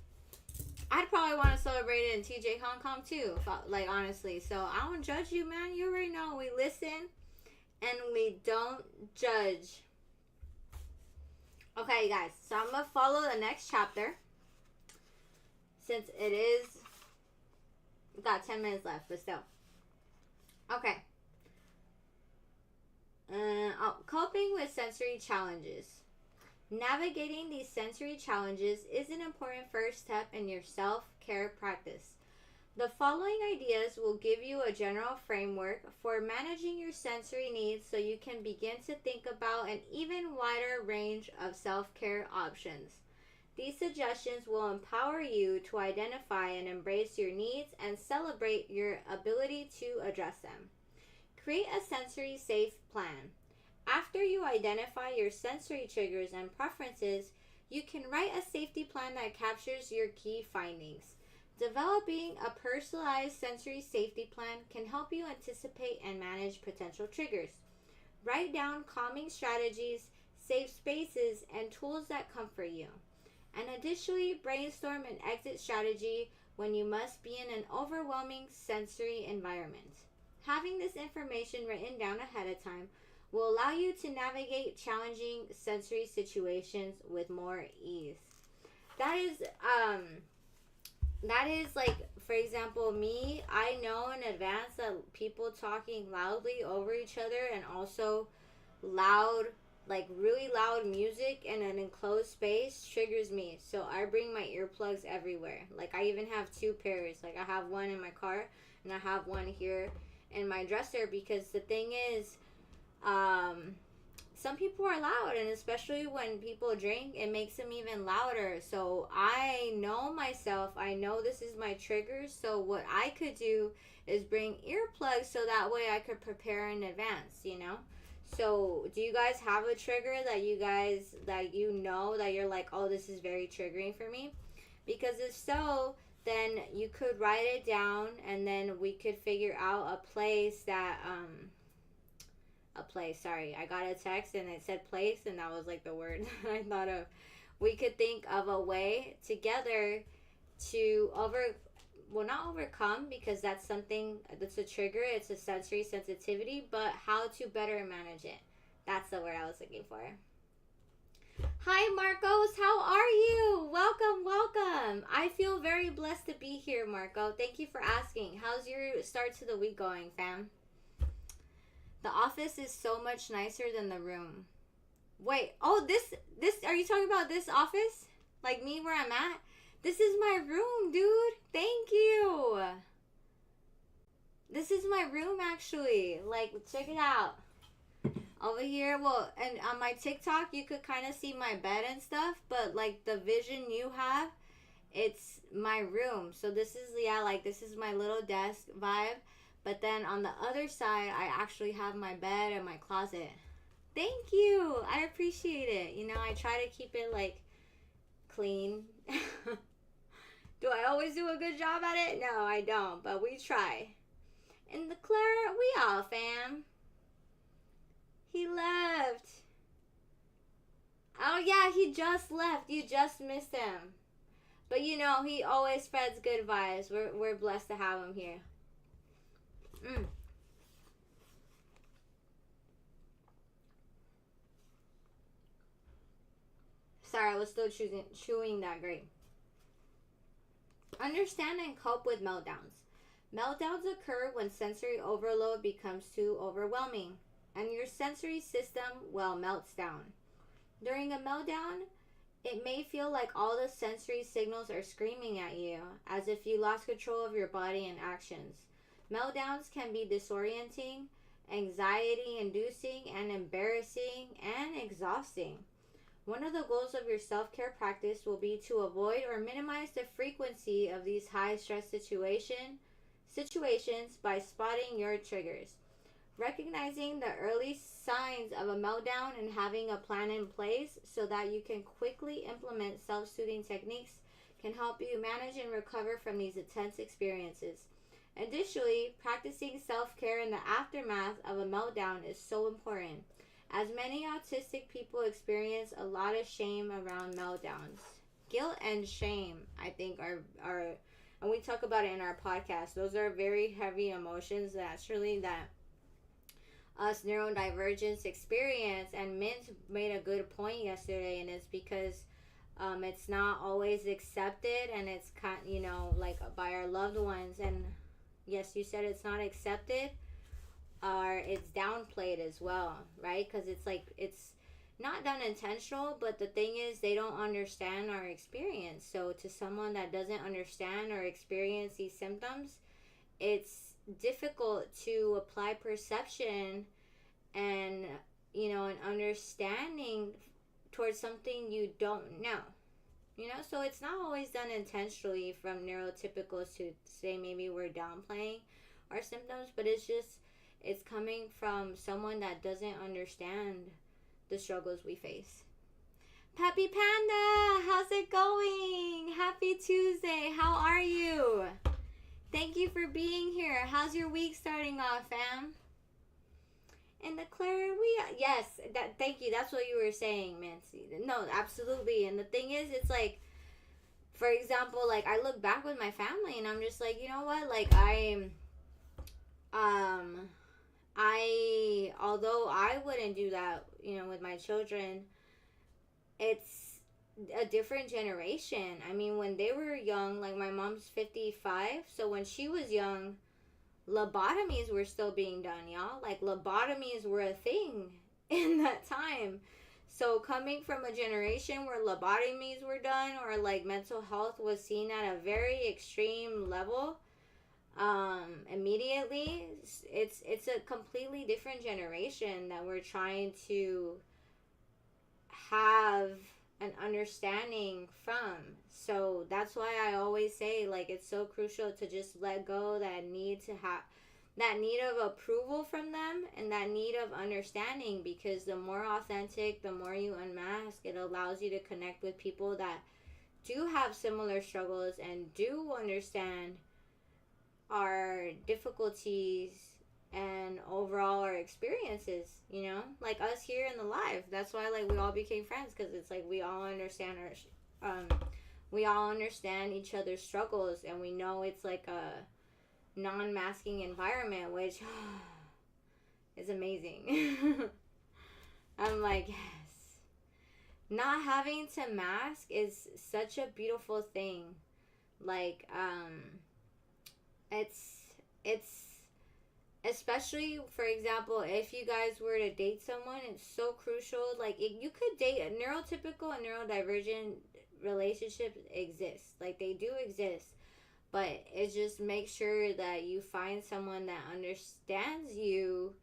I'd probably want to celebrate it in TJ Hong Kong, too. Like, honestly. So, I don't judge you, man. You already know. We listen. And we don't judge. Okay, you guys. So I'm going to follow the next chapter. Since it is... We've got 10 minutes left, but still. Okay. Coping with sensory challenges. Navigating these sensory challenges is an important first step in your self-care practice. The following ideas will give you a general framework for managing your sensory needs so you can begin to think about an even wider range of self-care options. These suggestions will empower you to identify and embrace your needs and celebrate your ability to address them. Create a sensory safe plan. After you identify your sensory triggers and preferences, you can write a safety plan that captures your key findings. Developing a personalized sensory safety plan can help you anticipate and manage potential triggers. Write down calming strategies, safe spaces, and tools that comfort you. And additionally, brainstorm an exit strategy when you must be in an overwhelming sensory environment. Having this information written down ahead of time will allow you to navigate challenging sensory situations with more ease. That is like, for example, me, I know in advance that people talking loudly over each other and also loud, like really loud music in an enclosed space triggers me. So I bring my earplugs everywhere. Like I even have two pairs. Like I have one in my car and I have one here in my dresser because the thing is, some people are loud, and especially when people drink, it makes them even louder. So I know myself. I know this is my trigger. So what I could do is bring earplugs so that way I could prepare in advance, you know? So do you guys have a trigger that you guys, that you know that you're like, oh, this is very triggering for me? Because if so, then you could write it down and then we could figure out a place that, I got a text and it said place and that was like the word I thought of. We could think of a way together to not overcome, because that's something that's a trigger, it's a sensory sensitivity, but how to better manage it. That's the word I was looking for. Hi Marcos, how are you? Welcome. I feel very blessed to be here, Marco. Thank you for asking. How's your start to the week going, fam? The office is so much nicer than the room. Wait, oh, this, are you talking about this office? Like me where I'm at? This is my room, dude. Thank you. This is my room, actually. Like, check it out. Over here, well, and on my TikTok, you could kind of see my bed and stuff, but like the vision you have, it's my room. So this is, yeah, like this is my little desk vibe. But then on the other side, I actually have my bed and my closet. Thank you. I appreciate it. You know, I try to keep it like clean. Do I always do a good job at it? No, I don't, but we try. And the Claire, we all fam. He left. Oh yeah, he just left. You just missed him. But you know, he always spreads good vibes. We're blessed to have him here. Mm. Sorry, I was still chewing that grape. Understand and cope with meltdowns. Meltdowns occur when sensory overload becomes too overwhelming, and your sensory system, well, melts down. During a meltdown, it may feel like all the sensory signals are screaming at you, as if you lost control of your body and actions. Meltdowns can be disorienting, anxiety inducing, and embarrassing and exhausting. One of the goals of your self care practice will be to avoid or minimize the frequency of these high stress situations by spotting your triggers. Recognizing the early signs of a meltdown and having a plan in place so that you can quickly implement self soothing techniques can help you manage and recover from these intense experiences. Additionally, practicing self care in the aftermath of a meltdown is so important, as many autistic people experience a lot of shame around meltdowns. Guilt and shame, I think, are and we talk about it in our podcast. Those are very heavy emotions naturally that us neurodivergence experience. And Mint made a good point yesterday, and it's because it's not always accepted, and it's kind, you know, like by our loved ones. And yes, you said it's not accepted, or it's downplayed as well, right? Because it's like it's not done intentional, but the thing is they don't understand our experience. So to someone that doesn't understand or experience these symptoms, it's difficult to apply perception and, you know, an understanding towards something you don't know. You know, so it's not always done intentionally from neurotypicals to say maybe we're downplaying our symptoms, but it's coming from someone that doesn't understand the struggles we face. Pappy Panda, how's it going? Happy Tuesday. How are you? Thank you for being here. How's your week starting off, fam? And the Claire, yes, thank you. That's what you were saying, Mancy. No, absolutely. And the thing is, it's like, for example, like I look back with my family, and I'm just like, you know what? Like although I wouldn't do that, you know, with my children, it's a different generation. I mean, when they were young, like my mom's 55, so when she was young, lobotomies were still being done, y'all. Like lobotomies were a thing in that time. So coming from a generation where lobotomies were done, or like mental health was seen at a very extreme level, immediately, it's a completely different generation that we're trying to have an understanding from. So that's why I always say, like, it's so crucial to just let go that need to have that need of approval from them and that need of understanding, because the more authentic, the more you unmask, it allows you to connect with people that do have similar struggles and do understand our difficulties and overall our experiences, you know, like us here in the live. That's why, like, we all became friends, because it's like we all understand we all understand each other's struggles, and we know it's like a non-masking environment, which is amazing. I'm like, yes, not having to mask is such a beautiful thing. Like it's especially, for example, if you guys were to date someone, it's so crucial. Like, you could date a neurotypical and neurodivergent relationships exist, like they do exist, But it's just make sure that you find someone that understands you,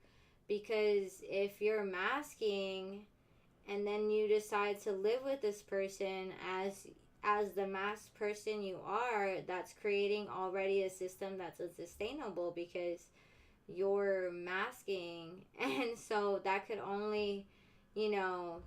because if you're masking and then you decide to live with this person as the masked person you are, that's creating already a system that's unsustainable, because you're masking. And so that could only,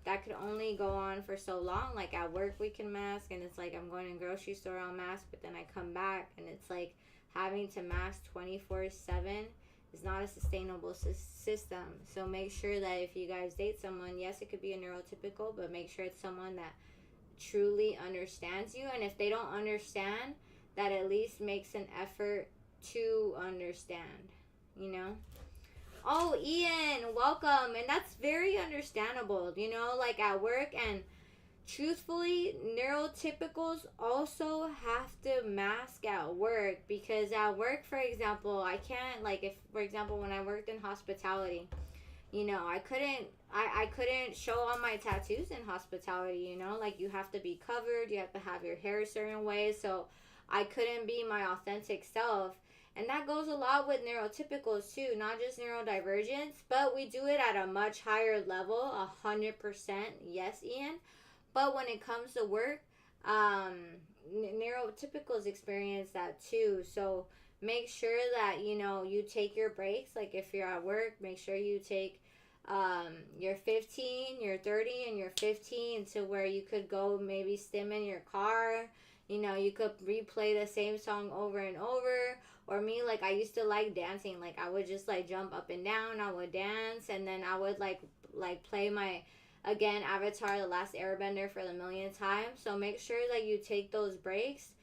that could only go on for so long. Like at work we can mask, and it's like I'm going to the grocery store, I'll mask, but then I come back and it's like having to mask 24/7 is not a sustainable system. So make sure that if you guys date someone, yes, it could be a neurotypical, but make sure it's someone that truly understands you. And if they don't understand, that at least makes an effort to understand, you know? Oh, Ian, welcome. And that's very understandable, like at work. And truthfully, neurotypicals also have to mask at work, because at work, for example, I can't, like, if, for example, when I worked in hospitality, I couldn't show all my tattoos in hospitality, like you have to be covered, you have to have your hair a certain way, so I couldn't be my authentic self. And that goes a lot with neurotypicals too, not just neurodivergence, but we do it at a much higher level, 100%, yes, Ian. But when it comes to work, neurotypicals experience that too. So make sure that, you take your breaks. Like if you're at work, make sure you take your 15, your 30, and your 15, to where you could go maybe stim in your car. You could replay the same song over and over. Or me, like, I used to like dancing. Like, I would just, like, jump up and down. I would dance. And then I would, like play my, again, Avatar The Last Airbender for the millionth time. So make sure that you take those breaks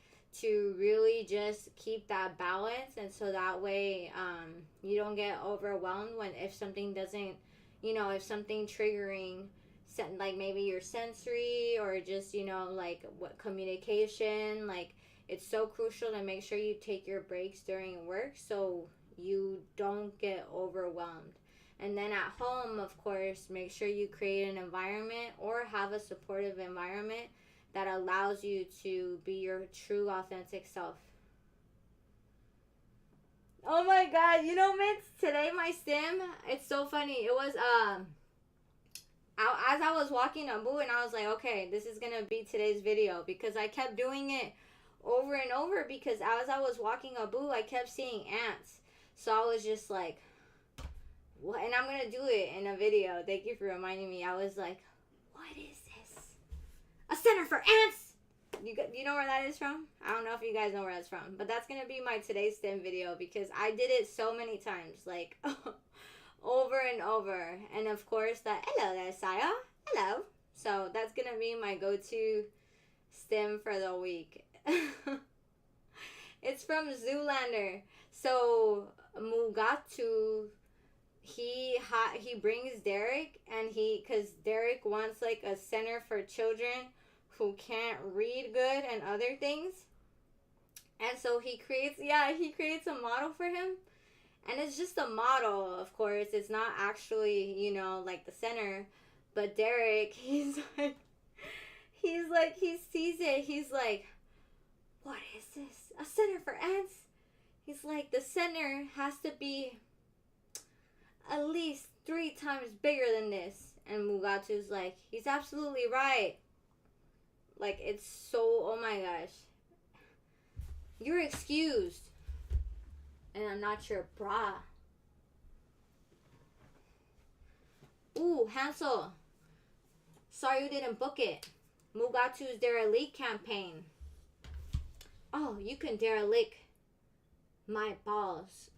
to really just keep that balance. And so that way you don't get overwhelmed if something doesn't, if something triggering, like maybe your sensory, or just, like what communication, like, it's so crucial to make sure you take your breaks during work so you don't get overwhelmed. And then at home, of course, make sure you create an environment or have a supportive environment that allows you to be your true, authentic self. Oh my God, Mitz, today my stim, it's so funny. It was, as I was walking Abu, and I was like, okay, this is going to be today's video, because I kept doing it over and over, because as I was walking Abu, I kept seeing ants. So I was just like, what? And I'm gonna do it in a video. Thank you for reminding me. I was like, what is this? A center for ants. You know where that is from? I don't know if you guys know where that's from, but that's gonna be my today's STEM video, because I did it so many times, like over and over. And of course, hello there, Saya. Hello. So that's gonna be my go-to STEM for the week. It's from Zoolander. So Mugatu, he brings Derek, and because Derek wants like a center for children who can't read good and other things. And so he creates a model for him. And it's just a model, of course. It's not actually, like the center. But Derek, he sees it. He's like, what is this? A center for ants? He's like, the center has to be at least 3 times bigger than this. And Mugatu's like, he's absolutely right. Like, it's so, oh my gosh. You're excused. And I'm not your bra. Ooh, Hansel. Sorry you didn't book it. Mugatu's Derelict campaign. Oh, you can derelict my balls.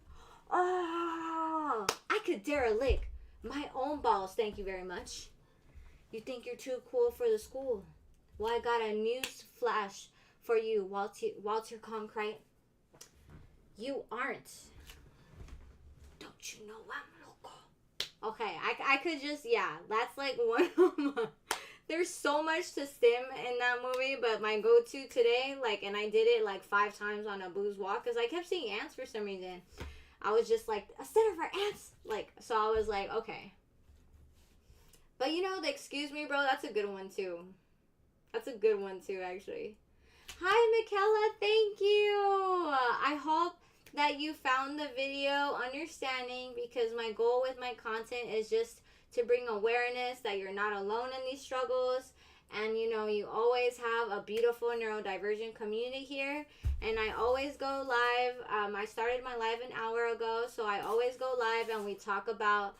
Oh, I could derelict my own balls. Thank you very much. You think you're too cool for the school? Well, I got a news flash for you, Walter Concrete. You aren't. Don't you know I'm local? Okay, I could just, that's like one of my... There's so much to stim in that movie, but my go-to today, and I did it 5 times on Abu's walk, because I kept seeing ants for some reason. I was just like, a center for ants! So I was like, okay. But the excuse me, bro, that's a good one too. That's a good one too, actually. Hi, Michaela. Thank you. I hope that you found the video understanding, because my goal with my content is just to bring awareness that you're not alone in these struggles. And you always have a beautiful neurodivergent community here. And I always go live. I started my live an hour ago, so I always go live and we talk about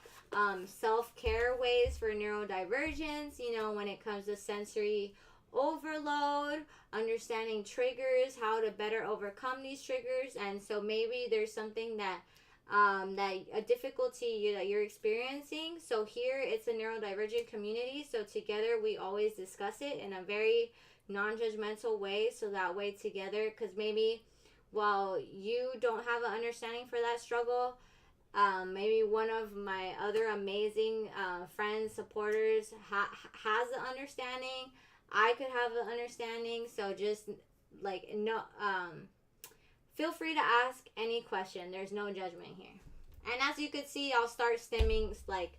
self-care ways for neurodivergence, when it comes to sensory overload, understanding triggers, how to better overcome these triggers. And so maybe there's something that a difficulty that you're experiencing. So here it's a neurodivergent community, so together we always discuss it in a very non-judgmental way, so that way together, because maybe while you don't have an understanding for that struggle, maybe one of my other amazing friends, supporters has the understanding. I could have the understanding. So just feel free to ask any question. There's no judgment here. And as you can see, I'll start stimming like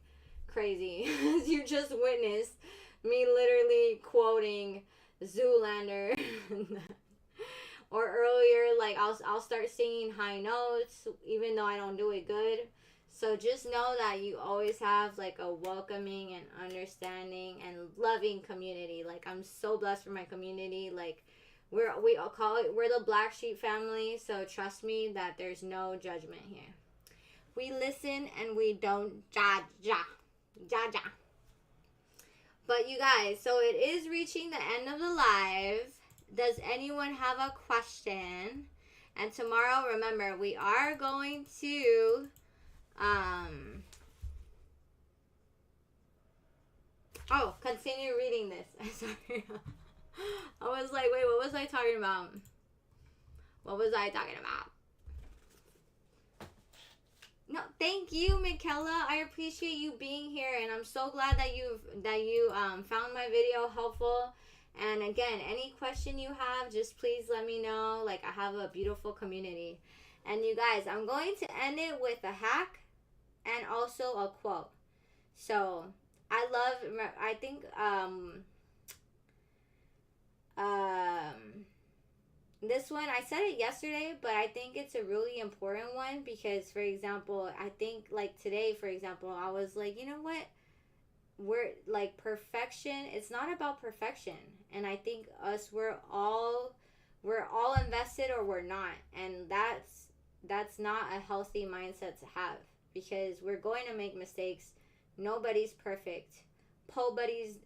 crazy. You just witnessed me literally quoting Zoolander. Or earlier, I'll start singing high notes, even though I don't do it good. So just know that you always have a welcoming and understanding and loving community. I'm so blessed for my community. We all call it, we're the Black Sheep family. So trust me that there's no judgment here. We listen and we don't judge. But you guys, so it is reaching the end of the live. Does anyone have a question? And tomorrow, remember, we are going to continue reading this. Sorry. I was like, wait, what was I talking about? No, thank you, Michaela. I appreciate you being here, and I'm so glad that you found my video helpful. And again, any question you have, just please let me know. I have a beautiful community. And you guys, I'm going to end it with a hack and also a quote. So I think this one, I said it yesterday, but I think it's a really important one, because, for example, I think today, for example, I was like, you know what? We're perfection. It's not about perfection. And I think we're all invested or we're not. And that's not a healthy mindset to have, because we're going to make mistakes. Nobody's perfect. Nobody's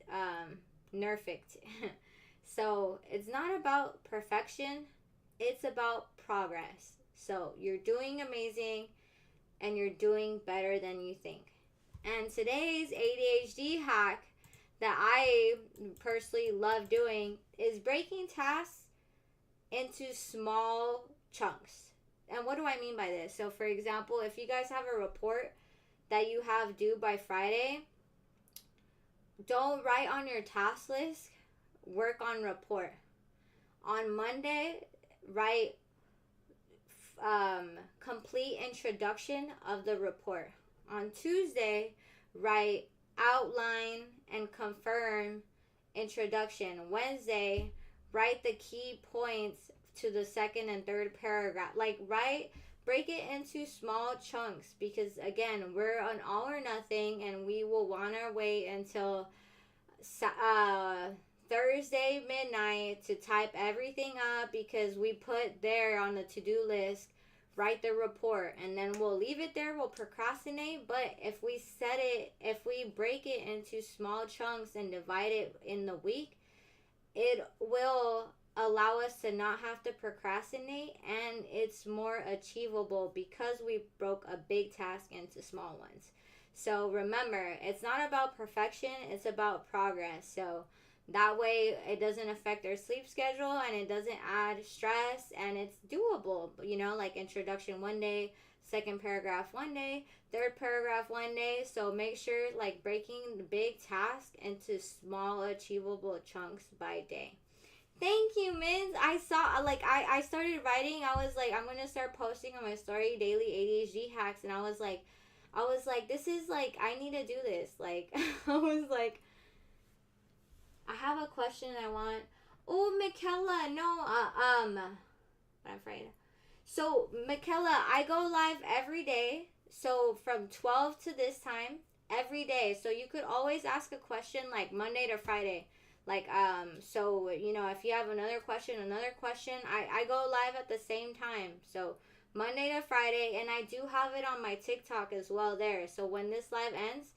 nerfect. So it's not about perfection. It's about progress. So you're doing amazing and you're doing better than you think. And today's ADHD hack that I personally love doing is breaking tasks into small chunks. And what do I mean by this? So, for example, if you guys have a report that you have due by Friday, don't write on your task list, work on report. On Monday, write complete introduction of the report. On Tuesday, write outline and confirm introduction. Wednesday, write the key points to the second and third paragraph. Break it into small chunks, because again, we're on all or nothing, and we will want to wait until Thursday midnight to type everything up, because we put there on the to-do list, write the report, and then we'll leave it there. We'll procrastinate. But if we break it into small chunks and divide it in the week, it will allow us to not have to procrastinate, and it's more achievable because we broke a big task into small ones. So remember, it's not about perfection, it's about progress. So that way it doesn't affect our sleep schedule and it doesn't add stress, and it's doable. Introduction one day, second paragraph one day, third paragraph one day. So make sure breaking the big task into small achievable chunks by day. Thank you, Mins. I saw I started writing. I was like, I'm gonna start posting on my story daily ADHD hacks, and I was like, this is I need to do this. I was like, I have a question I want. Oh, Michaela, no, I'm afraid. So, Michaela, I go live every day. So, from 12 to this time, every day. So, you could always ask a question like Monday to Friday. Like, so, you know, if you have another question, I go live at the same time. So, Monday to Friday, and I do have it on my TikTok as well there. So, when this live ends,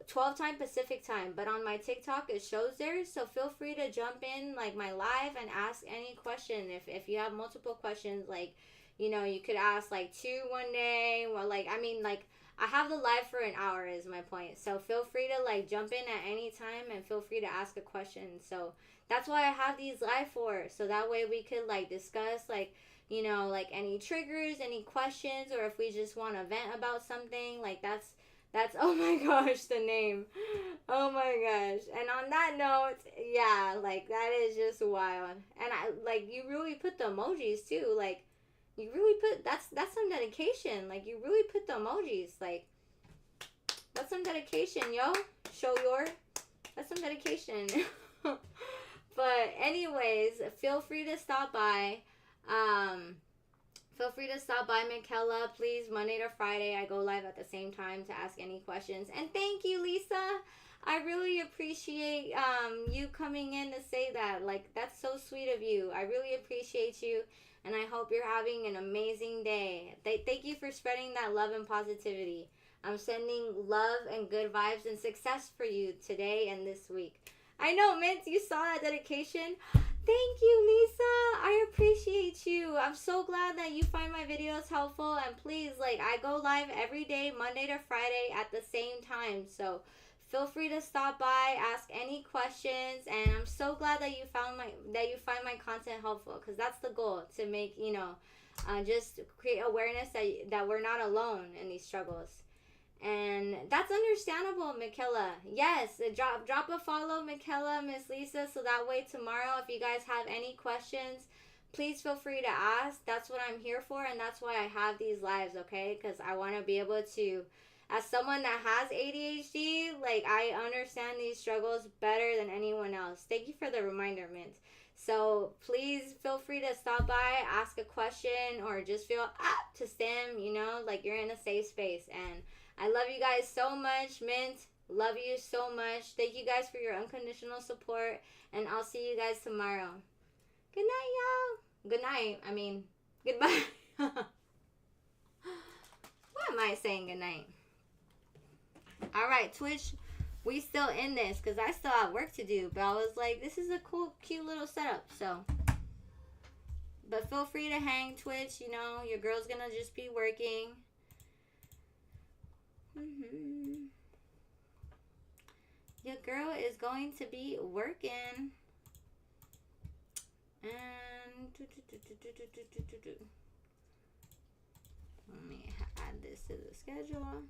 12 time Pacific time, but on my TikTok it shows there. So feel free to jump in like my live and ask any question. If you have multiple questions, like, you know, you could ask like two one day, or like, I mean, like, I have the live for an hour is my point. So feel free to like jump in at any time and feel free to ask a question. So that's why I have these live for. So that way we could like discuss like, you know, like any triggers, any questions, or if we just want to vent about something, like that's oh my gosh, the name. Oh my gosh. And on that note, yeah, like that is just wild. And I like you really put the emojis too. Like you really put that's some dedication. Like you really put the emojis. Like that's some dedication, yo. Show your that's some dedication. But anyways, feel free to stop by. Um Feel free to stop by Michaela, please. Monday to Friday, I go live at the same time to ask any questions. And thank you, Lisa. I really appreciate you coming in to say that. Like, that's so sweet of you. I really appreciate you. And I hope you're having an amazing day. Thank you for spreading that love and positivity. I'm sending love and good vibes and success for you today and this week. I know, Mint, you saw that dedication. Thank you, Lisa. I appreciate you. I'm so glad that you find my videos helpful. And please, like, I go live every day, Monday to Friday at the same time. So feel free to stop by, ask any questions. And I'm so glad that you find my content helpful, because that's the goal, to make, you know, just create awareness that we're not alone in these struggles. And that's understandable, Michaela. Yes, drop a follow, Michaela, Miss Lisa, so that way tomorrow, if you guys have any questions, please feel free to ask. That's what I'm here for, and that's why I have these lives, okay? Because I want to be able to, as someone that has ADHD, like, I understand these struggles better than anyone else. Thank you for the reminder, Mint. So please feel free to stop by, ask a question, or just feel to stim, you know, like you're in a safe space. And I love you guys so much, Mint. Love you so much. Thank you guys for your unconditional support. And I'll see you guys tomorrow. Good night, y'all. Good night. I mean, goodbye. Why am I saying good night? All right, Twitch. We still in this because I still have work to do. But I was like, this is a cool, cute little setup. So, but feel free to hang, Twitch. You know, your girl's going to just be working. Your girl is going to be working. And let me add this to the schedule.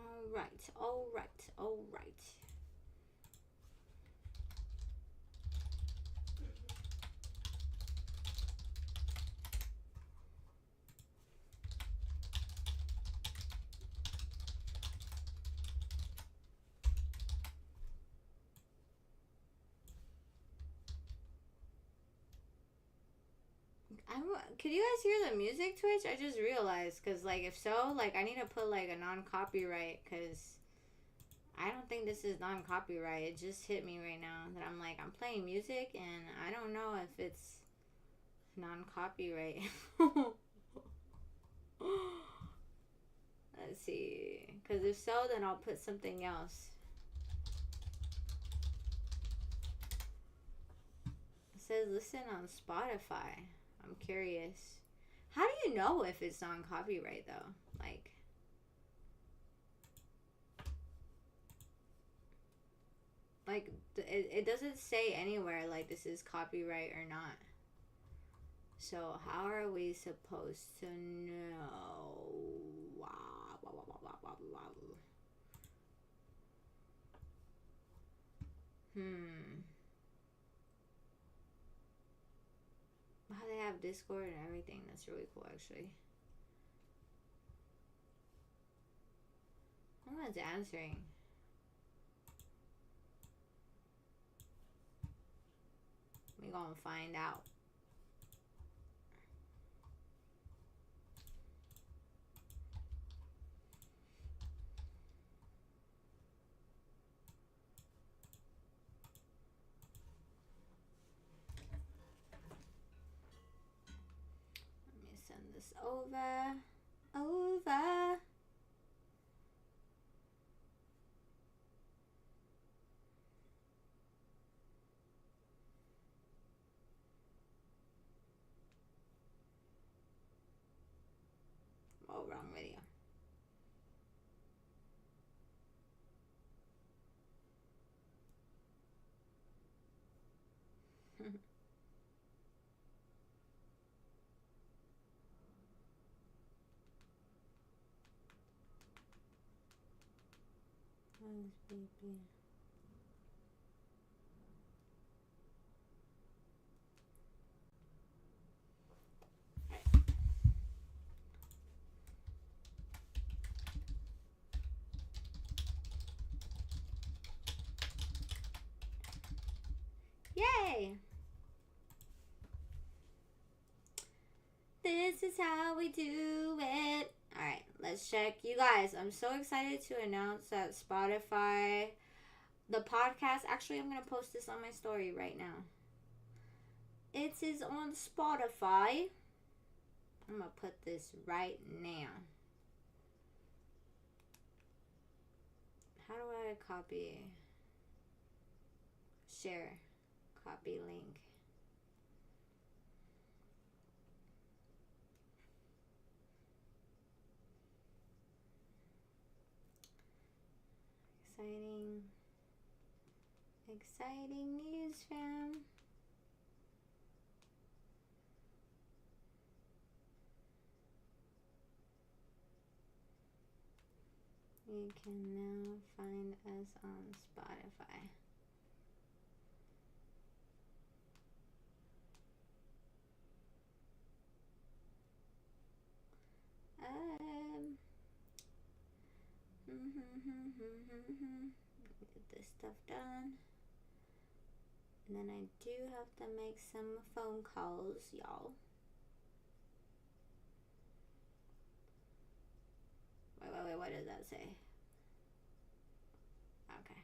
All right. Could you guys hear the music, Twitch? I just realized, because, like, if so, like, I need to put, like, a non-copyright, because I don't think this is non-copyright. It just hit me right now that I'm like, I'm playing music, and I don't know if it's non-copyright. Let's see. Because if so, then I'll put something else. says listen on Spotify. I'm curious. How do you know if it's on copyright though? Like it doesn't say anywhere like this is copyright or not. So how are we supposed to know? Wow, they have Discord and everything. That's really cool, actually. No one's answering. We gonna find out. Let me send this over. Oh, wrong video. Baby. Yay! This is how we do it. Alright, let's check. You guys, I'm so excited to announce that Spotify, the podcast, actually, I'm going to post this on my story right now. It is on Spotify. I'm going to put this right now. How do I copy? Share. Copy link. Exciting news, fam. You can now find us on Spotify. Get this stuff done. And then I do have to make some phone calls, y'all. Wait, what does that say? Okay.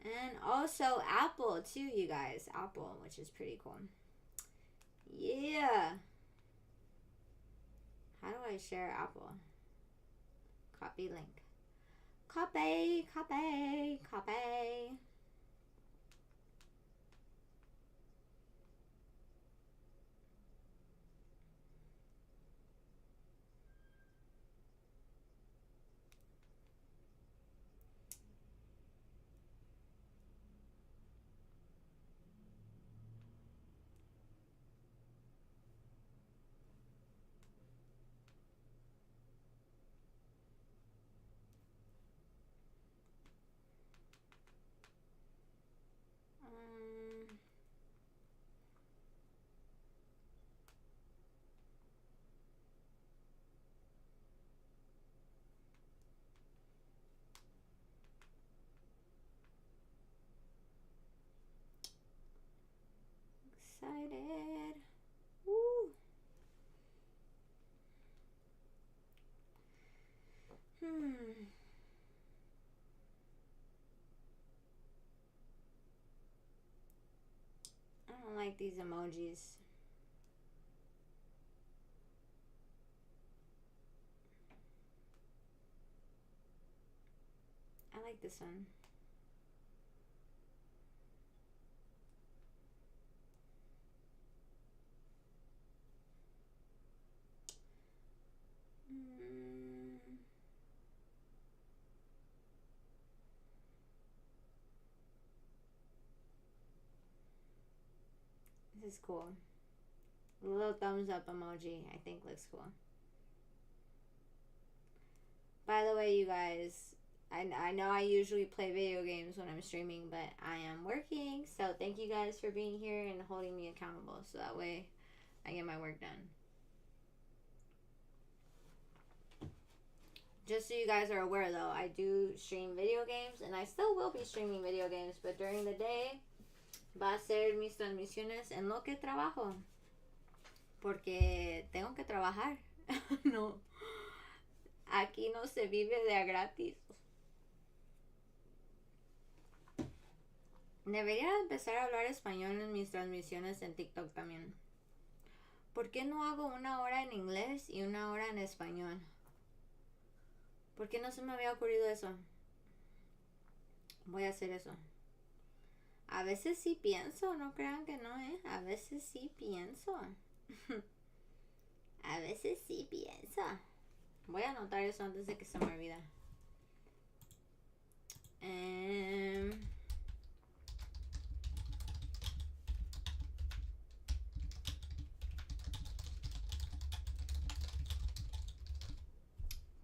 And also Apple too, you guys. Apple, which is pretty cool. Yeah. How do I share Apple? Copy link. Copy. Excited. Woo. I don't like these emojis. I like this one. He's cool. The little thumbs up emoji, I think, looks cool. By the way, you guys, I know I usually play video games when I'm streaming, but I am working. So thank you guys for being here and holding me accountable. So that way I get my work done. Just so you guys are aware, though, I do stream video games, and I still will be streaming video games, but during the day va a ser mis transmisiones en lo que trabajo. Porque tengo que trabajar. No. Aquí no se vive de a gratis. Debería empezar a hablar español en mis transmisiones en TikTok también. ¿Por qué no hago una hora en inglés y una hora en español? ¿Por qué no se me había ocurrido eso? Voy a hacer eso. A veces sí pienso, no crean que no, ¿eh? A veces sí pienso. A veces sí pienso. Voy a anotar eso antes de que se me olvide.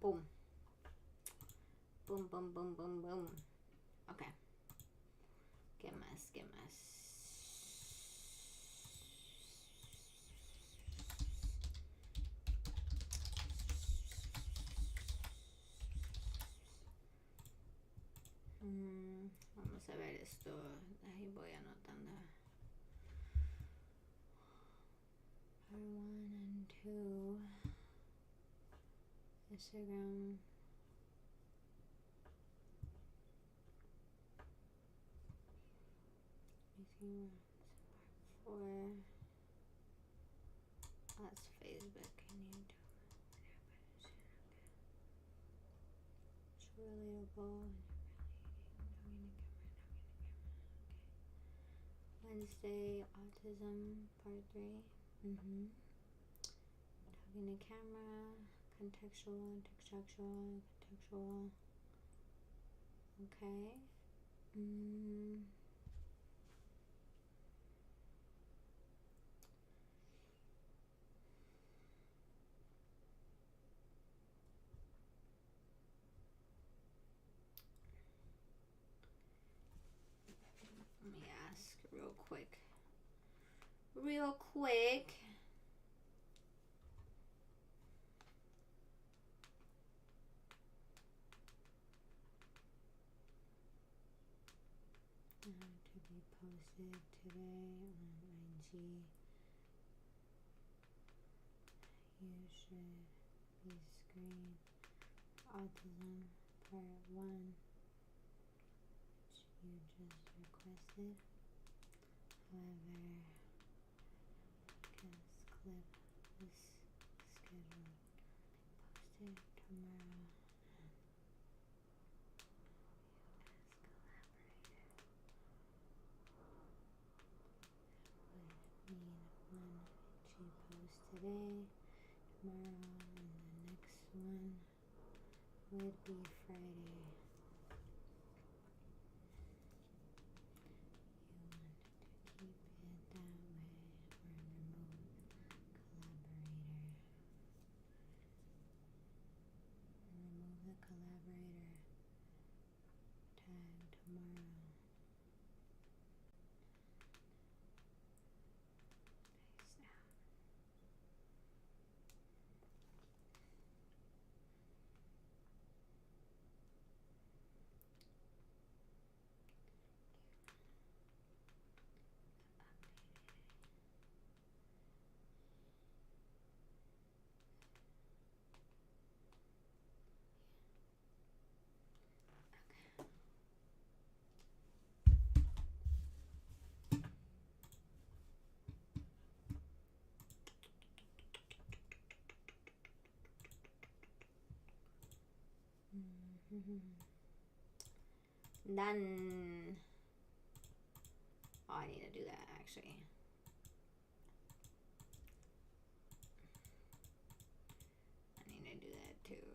Boom. Boom, boom, boom, boom, boom. Ok. ¿Qué más? ¿Qué más? Vamos a ver esto. Ahí voy anotando. Part 1 and 2. Instagram. Part 4. That's Facebook and YouTube. It's relatable. Wednesday, autism, part 3. Talking to camera, contextual. Okay. Let me ask real quick. To be posted today on IG. You should be screened autism part 1, which you just requested. However, podcast clip is scheduled to be posted tomorrow. Today, tomorrow, and the next one would be Friday. You want to keep it that way or remove collaborator. Remove the collaborator tag tomorrow. Done. Oh, I need to do that actually. I need to do that too.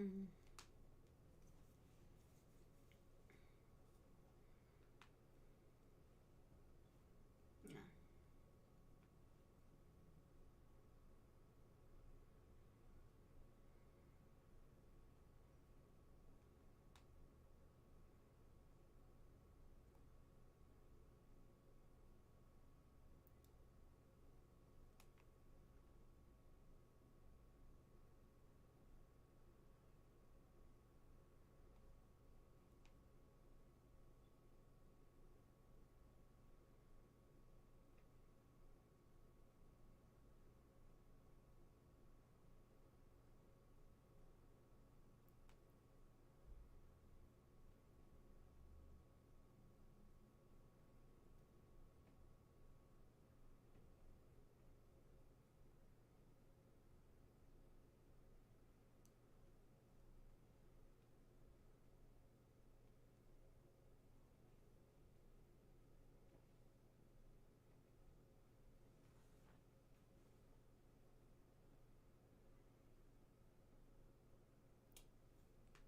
Mm-hmm. Yeah.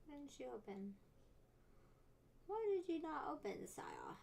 When did she open? Why did you not open, Saya?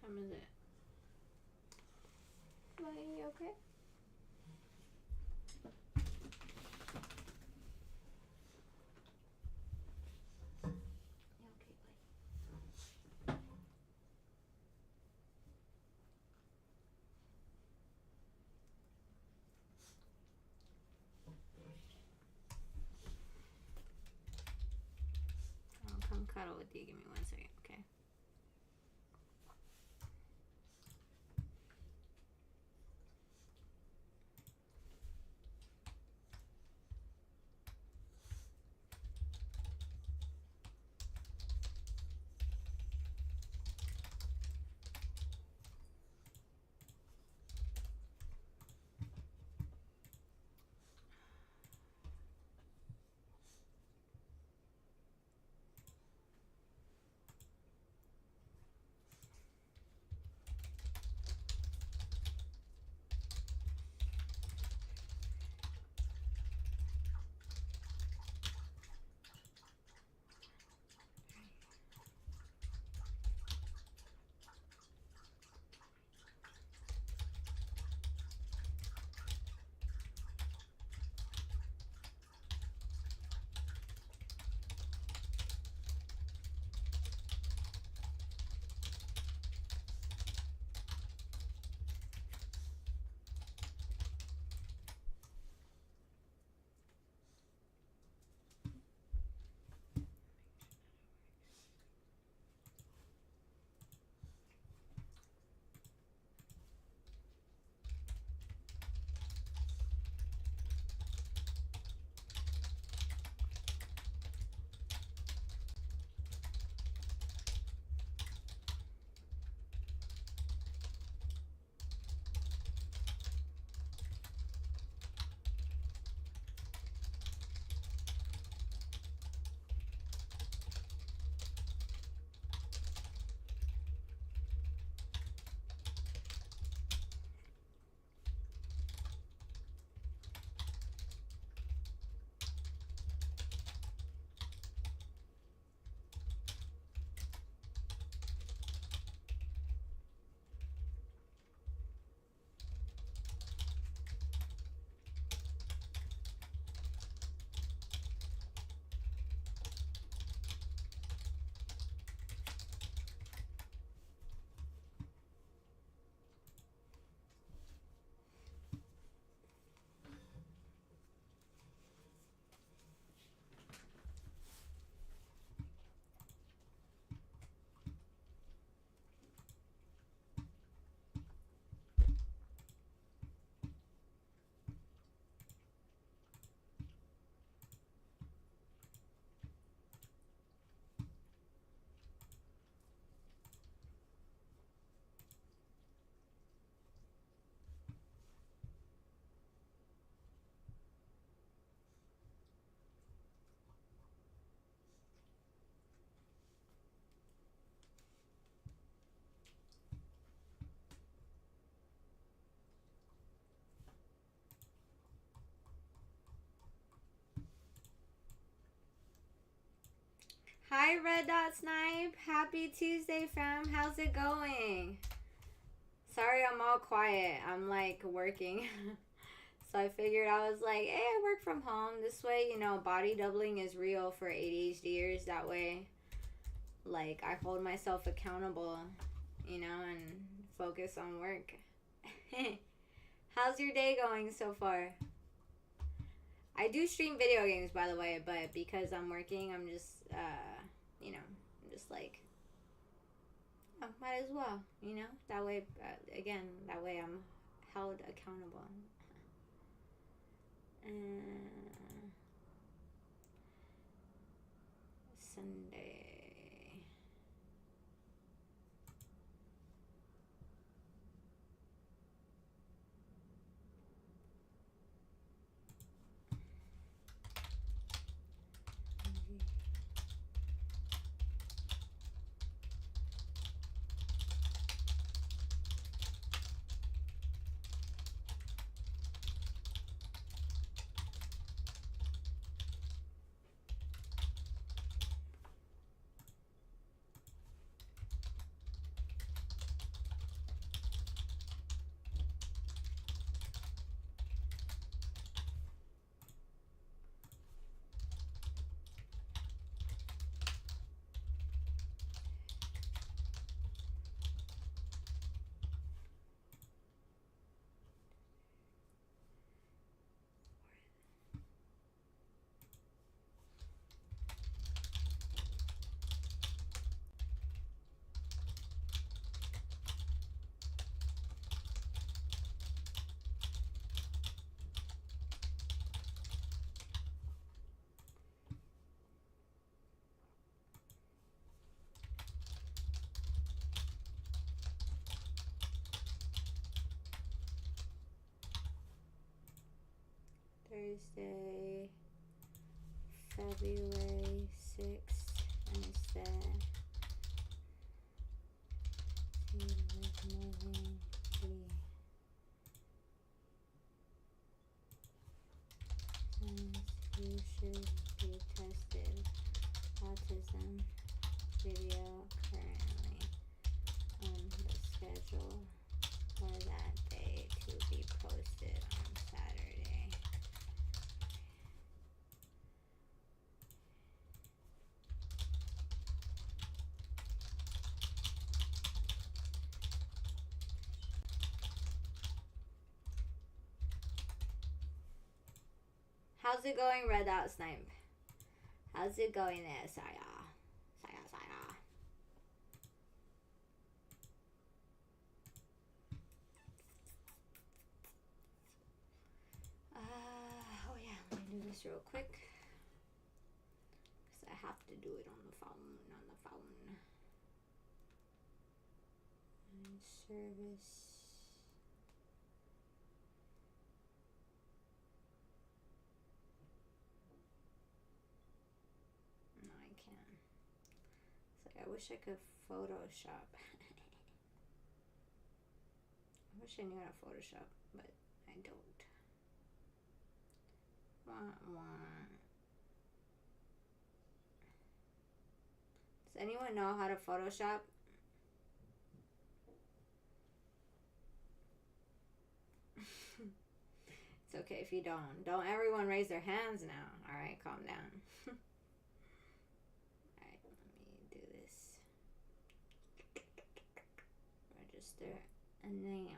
time is it? Buddy, you okay? I'll come cuddle with you. Give me 1 second, okay? Hi, Red Dot Snipe. Happy Tuesday, fam. How's it going? Sorry, I'm all quiet. I'm like working. So I figured I was like, hey, I work from home. This way, you know, body doubling is real for ADHDers. That way, like, I hold myself accountable, you know, and focus on work. How's your day going so far? I do stream video games, by the way, but because I'm working, I'm just, you know, I'm just like, oh, might as well, you know? That way, again, that way I'm held accountable. Sunday. Thursday, February 6th, and it said, you should be tested. Autism video currently on the schedule for that day to be posted on Saturday. How's it going, Red Dot Snipe? How's it going there, Saya? Saya. Oh yeah, let me do this real quick. Because I have to do it on the phone, And service. No, I can't. It's like, I wish I could Photoshop. I wish I knew how to Photoshop, but I don't. Wah, wah. Does anyone know how to Photoshop? It's okay if you don't. Don't everyone raise their hands now. Alright, calm down. Alright, let me do this. Register a name.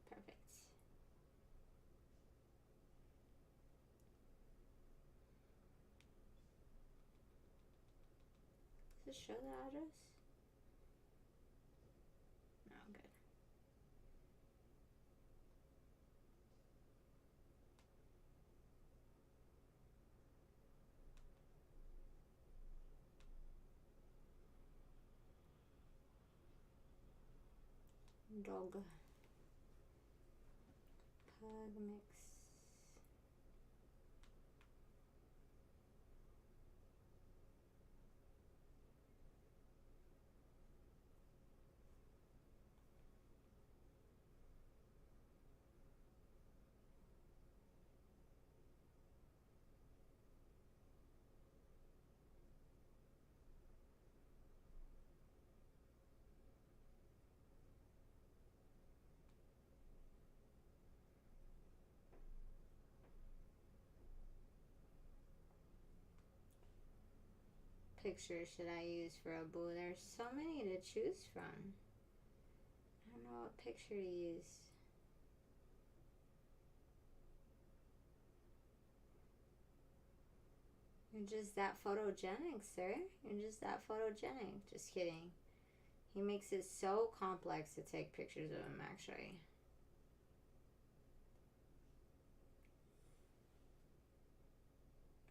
Perfect. Does it show the address? No, good. Dog. Pug mix. Picture should I use for a boo? There's so many to choose from. I don't know what picture to use. You're just that photogenic, sir. You're just that photogenic. Just kidding. He makes it so complex to take pictures of him, actually.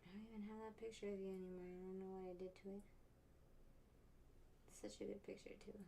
I don't even have that picture of you anymore. I don't know what I did to it. It's such a good picture, too.